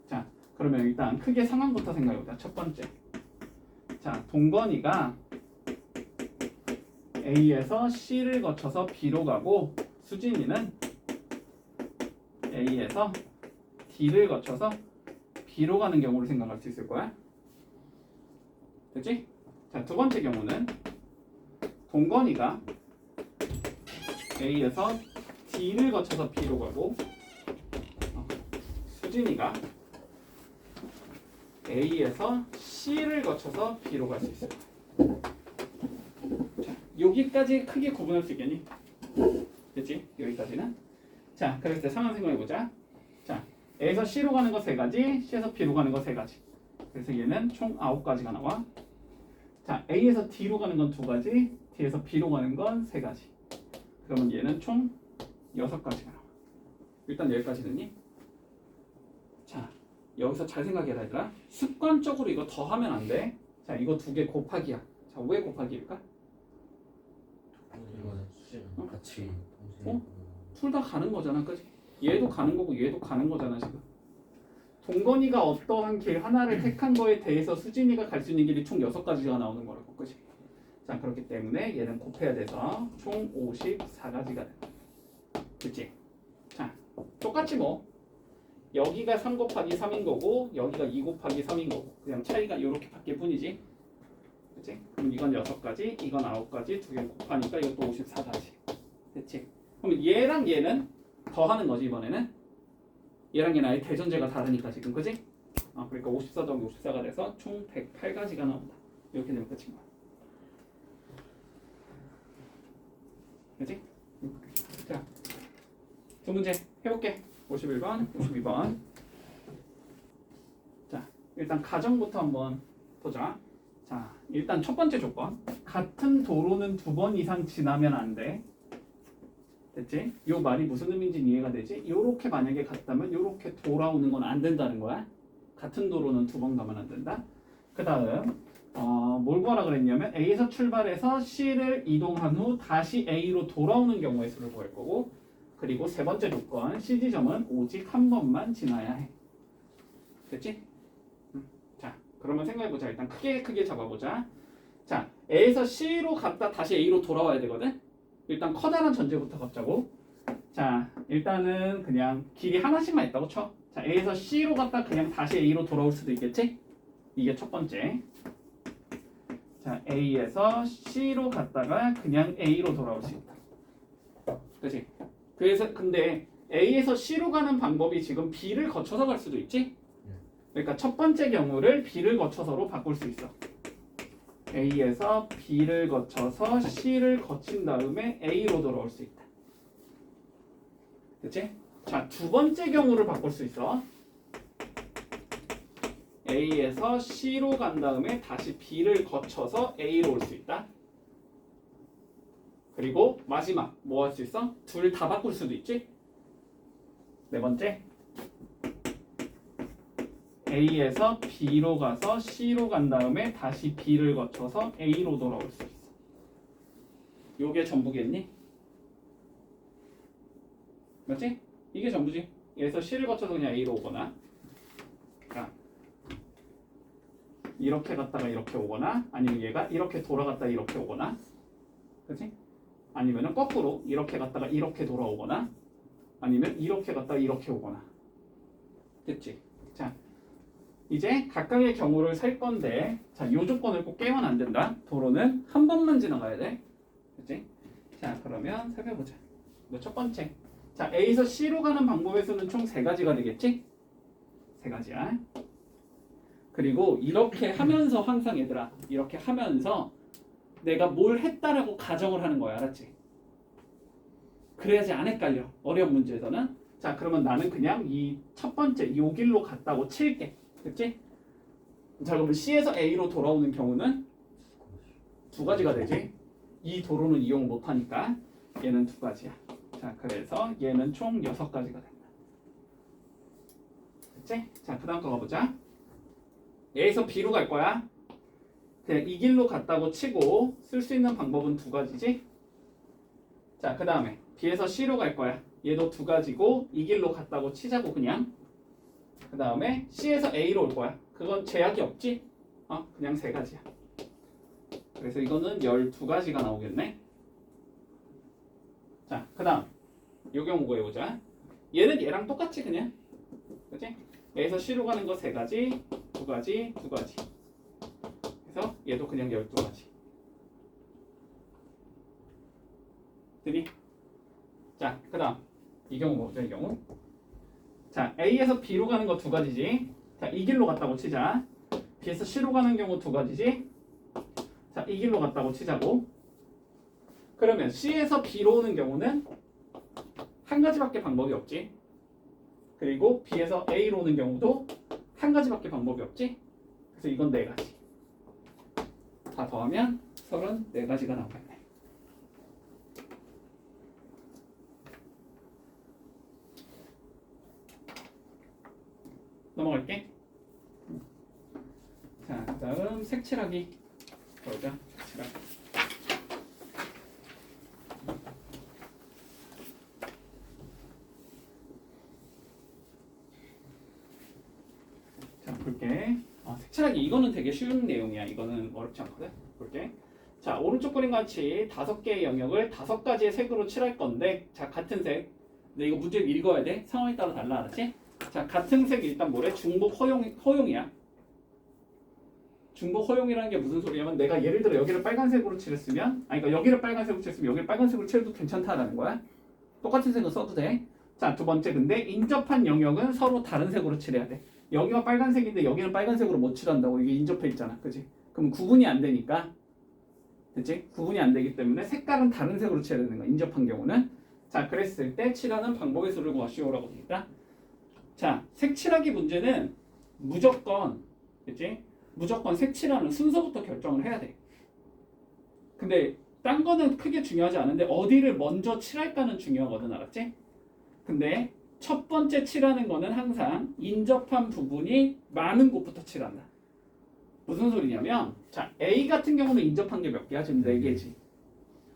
자 그러면 일단 크게 상황부터 생각해보자 첫 번째 자 동건이가 A에서 C를 거쳐서 B로 가고 수진이는 A에서 D를 거쳐서 B로 가는 경우를 생각할 수 있을 거야 됐지? 자 두 번째 경우는 동건이가 A에서 D를 거쳐서 B로 가고 수진이가 A에서 C를 거쳐서 B로 갈 수 있어요. 자, 여기까지 크게 구분할 수 있겠니? 됐지? 여기까지는. 자, 그랬을 때 상황 생각해보자. 자, A에서 C로 가는 거 3가지, C에서 B로 가는 거 3가지. 그래서 얘는 총 9가지가 나와. 자, A에서 D로 가는 건 2가지, D에서 B로 가는 건 3가지. 그러면 얘는 총 6가지가 나와. 일단 여기까지 됐니? 자, 여기서 잘 생각해라 얘들아. 습관적으로 이거 더하면 안 돼. 자, 이거 2개 곱하기야. 자, 왜 곱하기일까? 이거는 수지랑 같이 어? 둘 다 가는 거잖아, 그지? 얘도 가는 거고 얘도 가는 거잖아 지금. 동건이가 어떠한 길 하나를 택한 거에 대해서 수진이가 갈 수 있는 길이 총 6가지가 나오는 거라고, 그지? 자, 그렇기 때문에 얘는 곱해야 돼서 총 54가지가 돼. 그치? 자, 똑같이 뭐 여기가 3 곱하기 3인 거고 여기가 2 곱하기 3인 거고 그냥 차이가 이렇게 바뀔 뿐이지. 그치? 그럼 이건 6가지, 이건 9가지, 2개 곱하니까 이것도 54가지. 됐지? 그럼 얘랑 얘는 더하는 거지 이번에는. 얘랑 얘는 아예 대전제가 다르니까 지금, 그지? 그러니까 54 더하기 54가 돼서 총 108가지가 나온다. 이렇게 되면 끝인 거야. 그지? 자, 두 문제 해볼게. 51번, 52번. 자, 일단 가정부터 한번 보자. 자, 일단 첫 번째 조건. 같은 도로는 2번 이상 지나면 안 돼. 됐지? 요 말이 무슨 의미인지 이해가 되지? 요렇게 만약에 갔다면 요렇게 돌아오는 건 안 된다는 거야. 같은 도로는 2번 가면 안 된다. 그 다음 뭘 구하라 그랬냐면 A에서 출발해서 C를 이동한 후 다시 A로 돌아오는 경우의 수를 구할 거고, 그리고 세 번째 조건 C 지점은 오직 한 번만 지나야 해. 됐지? 자, 그러면 생각해보자. 일단 크게 잡아보자. 자, A에서 C로 갔다 다시 A로 돌아와야 되거든? 일단 커다란 전제부터 갖자고. 자, 일단은 그냥 길이 하나씩만 있다고 쳐. 자, A에서 C로 갔다 그냥 다시 A로 돌아올 수도 있겠지? 이게 첫 번째. 자, A에서 C로 갔다가 그냥 A로 돌아올 수 있다. 그치? 그래서 근데 A에서 C로 가는 방법이 지금 B를 거쳐서 갈 수도 있지? 그러니까 첫 번째 경우를 B를 거쳐서로 바꿀 수 있어. A에서 B를 거쳐서 C를 거친 다음에 A로 돌아올 수 있다. 그치? 자, 두 번째 경우를 바꿀 수 있어. A에서 C로 간 다음에 다시 B를 거쳐서 A로 올 수 있다. 그리고 마지막 뭐 할 수 있어? 둘 다 바꿀 수도 있지? 네 번째, A에서 B로 가서 C로 간 다음에 다시 B를 거쳐서 A로 돌아올 수 있어. 요게 전부겠니? 맞지? 이게 전부지. 얘에서 C를 거쳐서 그냥 A로 오거나, 자, 이렇게 갔다가 이렇게 오거나, 아니면 얘가 이렇게 돌아갔다 이렇게 오거나, 그치? 아니면은 거꾸로 이렇게 갔다가 이렇게 돌아오거나, 아니면 이렇게 갔다가 이렇게 오거나. 됐지? 자, 이제 각각의 경우를 살 건데, 자, 요 조건을 꼭 깨면 안 된다. 도로는 한 번만 지나가야 돼. 그치? 자, 그러면 살펴보자. 첫 번째. 자, A에서 C로 가는 방법의 수는 총 3가지가 되겠지? 3가지야. 그리고 이렇게 하면서 항상 얘들아, 이렇게 하면서 내가 뭘 했다라고 가정을 하는 거야. 알았지? 그래야지 안 헷갈려. 어려운 문제에서는. 자, 그러면 나는 그냥 이 첫 번째 요 길로 갔다고 칠게. 됐지? 자, 그러면 C에서 A로 돌아오는 경우는 2가지가 되지. 이 도로는 이용 못하니까 얘는 2가지야. 자, 그래서 얘는 총 6가지가 된다. 됐지? 자, 그 다음 거 가보자. A에서 B로 갈 거야. 그냥 이 길로 갔다고 치고 쓸 수 있는 방법은 2가지지. 자, 그 다음에 B에서 C로 갈 거야. 얘도 2가지고 이 길로 갔다고 치자고 그냥. 그 다음에 C에서 A로 올 거야. 그건 제약이 없지? 그냥 3가지야. 그래서 이거는 12가지가 나오겠네. 자, 그 다음 요 경우 구해보자. 얘는 얘랑 똑같지 그냥. 그치? A에서 C로 가는 거 3가지, 2가지, 2가지. 그래서 얘도 그냥 12가지. 되니? 자, 그 다음 이 경우 뭐죠? 이 경우. 자, A에서 B로 가는 거 두 가지지. 자, 이 길로 갔다고 치자. B에서 C로 가는 경우 두 가지지. 자, 이 길로 갔다고 치자고. 그러면 C에서 B로 오는 경우는 한 가지밖에 방법이 없지. 그리고 B에서 A로 오는 경우도 한 가지밖에 방법이 없지. 그래서 이건 네 가지. 다 더하면 34가지가 나오겠네. 넘어갈게. 자, 그다음 색칠하기. 보자. 색칠하기. 자, 볼게. 색칠하기 이거는 되게 쉬운 내용이야. 이거는 어렵지 않거든. 볼게. 자, 오른쪽 그림 같이 5개의 영역을 5가지의 색으로 칠할 건데, 자, 같은 색. 근데 이거 문제 읽어야 돼. 상황에 따라 달라, 알았지? 자, 같은 색 일단 뭐래? 중복 허용이야. 중복 허용이라는 게 무슨 소리냐면 내가 예를 들어 여기를 빨간색으로 칠했으면 그러니까 여기를 빨간색으로 칠했으면 여기를 빨간색으로 칠해도 괜찮다라는 거야. 똑같은 색은 써도 돼. 자, 두 번째 근데 인접한 영역은 서로 다른 색으로 칠해야 돼. 여기가 빨간색인데 여기는 빨간색으로 못 칠한다고. 이게 인접해 있잖아. 그지? 그럼 구분이 안 되니까. 됐지? 구분이 안 되기 때문에 색깔은 다른 색으로 칠해야 되는 거야. 인접한 경우는. 자, 그랬을 때 칠하는 방법의 수를 구하시오라고 되어 있다. 자, 색칠하기 문제는 무조건, 그치? 무조건 색칠하는 순서부터 결정을 해야 돼. 근데 딴 거는 크게 중요하지 않은데 어디를 먼저 칠할까는 중요하거든, 알았지? 근데 첫 번째 칠하는 거는 항상 인접한 부분이 많은 곳부터 칠한다. 무슨 소리냐면, 자, A 같은 경우는 인접한 게 몇 개야? 지금 4개지.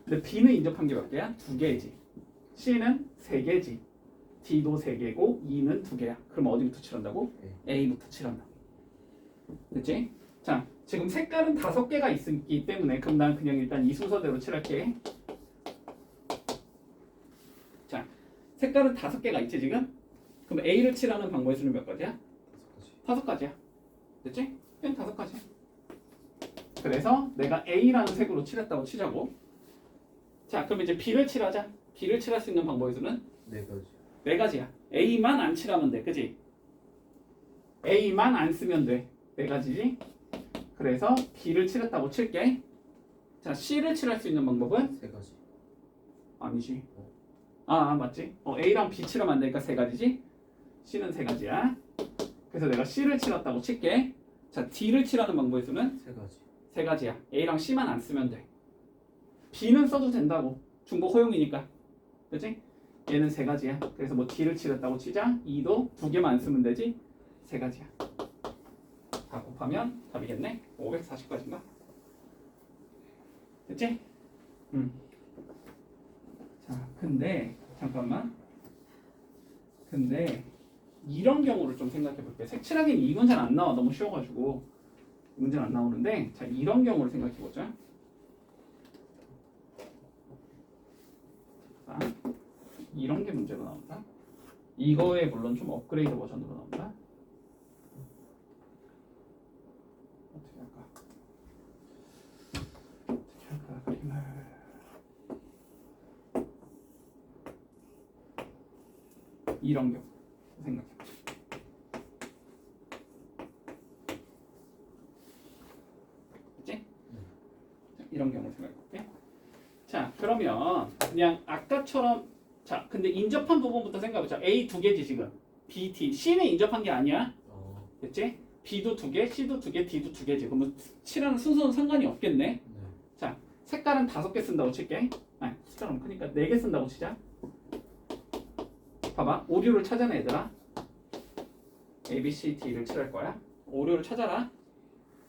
근데 B는 인접한 게 몇 개야? 2개지. C는 3개지. D도 3개고 E는 2개야. 그럼 어디부터 칠한다고? A부터 칠한다. 됐지? 자, 지금 색깔은 5개가 있기 때문에 그럼 난 그냥 일단 이 순서대로 칠할게. 자, 색깔은 5개가 있지 지금? 그럼 A를 칠하는 방법의 수는 몇 가지야? 5가지야. 됐지? 그냥 5가지야. 그래서 내가 A라는 색으로 칠했다고 치자고. 자, 그럼 이제 B를 칠하자. B를 칠할 수 있는 방법의 수는? 4가지. 4가지야. A만 안 칠하면 돼. 그지? A만 안 쓰면 돼. 4가지지? 그래서 B를 칠했다고 칠게. 자, C를 칠할 수 있는 방법은? 3가지. 아니지. 맞지? A랑 B 칠하면 안 되니까 3가지지? C는 3가지야. 그래서 내가 C를 칠했다고 칠게. 자, D를 칠하는 방법의 수는? 3가지. 3가지야. A랑 C만 안 쓰면 돼. B는 써도 된다고. 중복 허용이니까. 그치? 얘는 3가지야. 그래서 뭐 D를 칠했다고 치자. E도 2개만 안 쓰면 되지? 3가지야. 다 곱하면 답이겠네. 540까지인가? 됐지? 자, 근데 잠깐만. 근데 이런 경우를 좀 생각해 볼게. 색칠하기는 이 문제는 안 나와. 너무 쉬워가지고 이 문제는 안 나오는데, 자, 이런 경우를 생각해 보자. 자, 이런 게 문제로 나온다. 이거에 물론 좀 업그레이드 버전으로 나온다. 그림을 이런 경우 생각해보자. 그치? 자, 이런 경우 생각해볼게. 자, 그러면 그냥 아까처럼, 자, 근데 인접한 부분부터 생각해보자. A 2개지 지금. B, D, C는 인접한 게 아니야. 됐지? B도 2개, C도 2개, D도 2개지. 그러면 칠하는 순서는 상관이 없겠네. 네. 자, 색깔은 5개 쓴다고 칠게. 숫자 너무 크니까 4개 쓴다고 치자. 봐봐, 오류를 찾아내 얘들아. A, B, C, D를 칠할 거야. 오류를 찾아라.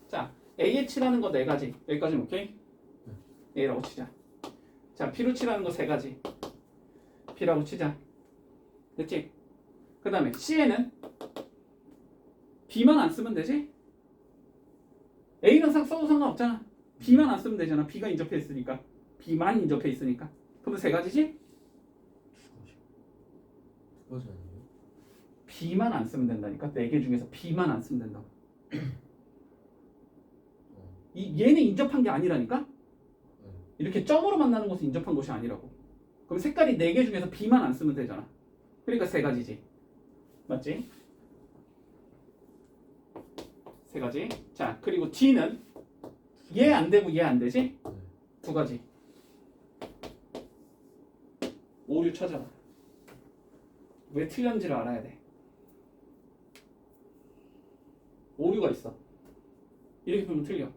자, A에 칠하는 거 4가지. 여기까지는 오케이? A라고 치자. 자, B로 칠하는 거 3가지. B라고 치자. 됐지? 그 다음에 C에는 B만 안 쓰면 되지? A는 써도 상관없잖아. B만 안 쓰면 되잖아. B가 인접해 있으니까. B만 인접해 있으니까. 그럼 3가지지? 2가지 아니에요? B만 안 쓰면 된다니까. 4개 중에서 B만 안 쓰면 된다고. 얘는 인접한 게 아니라니까? 이렇게 점으로 만나는 것은 인접한 것이 아니라고. 그럼 색깔이 4개 중에서 B만 안 쓰면 되잖아. 그러니까 3가지지. 맞지? 세 가지. 자, 그리고 D는 얘 안 되고 얘 안 되지? 네. 두 가지. 오류 찾아라. 왜 틀렸는지를 알아야 돼. 오류가 있어. 이렇게 보면 틀려.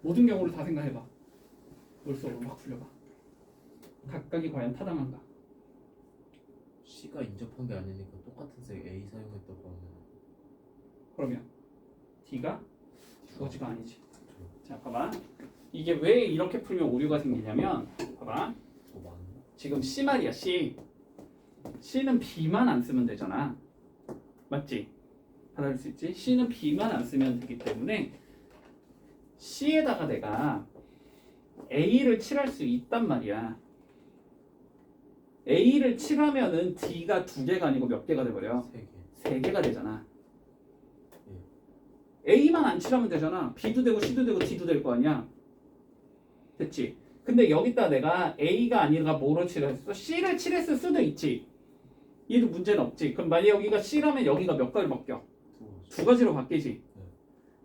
모든 경우를 다 생각해봐. 머릿속으로 막 굴려봐. 각각이 과연 타당한가? C가 인접한 게 아니니까 똑같은 색 A 사용했다고 하면 그러면 D가 두 가지가 아니지. 저 자, 봐봐. 이게 왜 이렇게 풀면 오류가 생기냐면, 봐봐. 더 많나? 지금 C 말이야, C. C는 B만 안 쓰면 되잖아. 맞지? 받아들일 수 있지? C는 B만 안 쓰면 되기 때문에 C에다가 내가 A를 칠할 수 있단 말이야. A를 칠하면은 D가 두 개가 아니고 몇 개가 돼버려? 세 개. 세 개가 되잖아. A만 안 칠하면 되잖아. B도 되고 C도 되고 D도 될 거 아니야. 됐지? 근데 여기다 내가 A가 아니라 뭐로 칠했어? C를 칠했을 수도 있지. 얘도 문제는 없지. 그럼 만약 여기가 C라면 여기가 몇 가지로 바뀌어? 두 가지. 두 가지로 바뀌지. 네.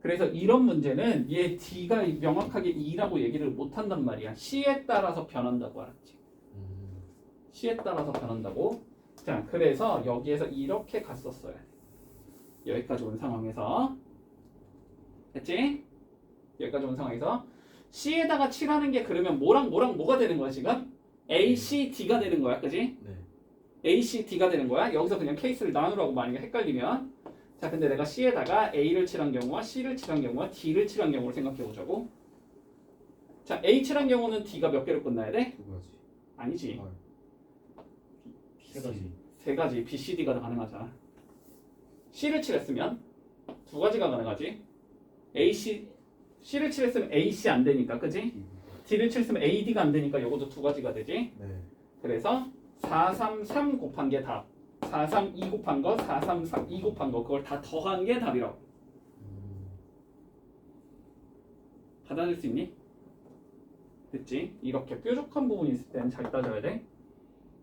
그래서 이런 문제는 얘 D가 명확하게 2라고 얘기를 못 한단 말이야. C에 따라서 변한다고 알았지. C에 따라서 변한다고. 자, 그래서 여기에서 이렇게 갔었어야 돼. 여기까지 온 상황에서. 됐지? 여기까지 온 상황에서 C에다가 칠하는 게 그러면 뭐랑 뭐가 되는 거야 지금? A, C, D가 되는 거야. 그지? 네. A, C, D가 되는 거야. 여기서 그냥 케이스를 나누라고 만약에 헷갈리면. 자, 근데 내가 C에다가 A를 칠한 경우와 C를 칠한 경우와 D를 칠한 경우를 생각해 보자고. 자, A 칠한 경우는 D가 몇 개로 끝나야 돼? 두 가지. 아니지. 세 가지. 세 가지 B, C, D가 가능하잖아. C를 칠했으면 두 가지가 가능하지. A, C, C를 칠했으면 A, C 안 되니까, 그지? D를 칠했으면 A, D가 안 되니까 요것도 두 가지가 되지. 네. 그래서 4, 3, 3 곱한 게 답. 4, 3, 2 곱한 거, 4, 3, 3, 2 곱한 거, 그걸 다 더한 게 답이라고. 받아낼 수 있니? 됐지? 이렇게 뾰족한 부분이 있을 때는 잘 따져야 돼.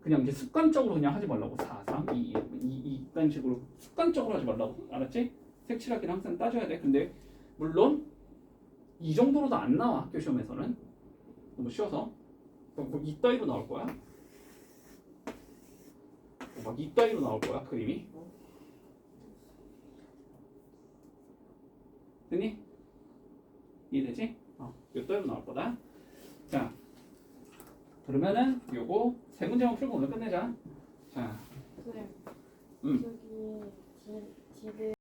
그냥 이제 습관적으로 그냥 하지 말라고. 4, 3, 2, 2 이런 식으로 습관적으로 하지 말라고. 알았지? 색칠하기는 항상 따져야 돼. 근데 물론 이 정도로도 안 나와. 학교 시험에서는. 너무 쉬워서. 뭐 이따위로 나올 거야. 막 이따위로 나올 거야. 그림이. 됐니? 이해되지? 이따위로 나올 거다. 자, 그러면은 요거 세 문제만 풀고 오늘 끝내자. 자, 네. 음. 저기 지들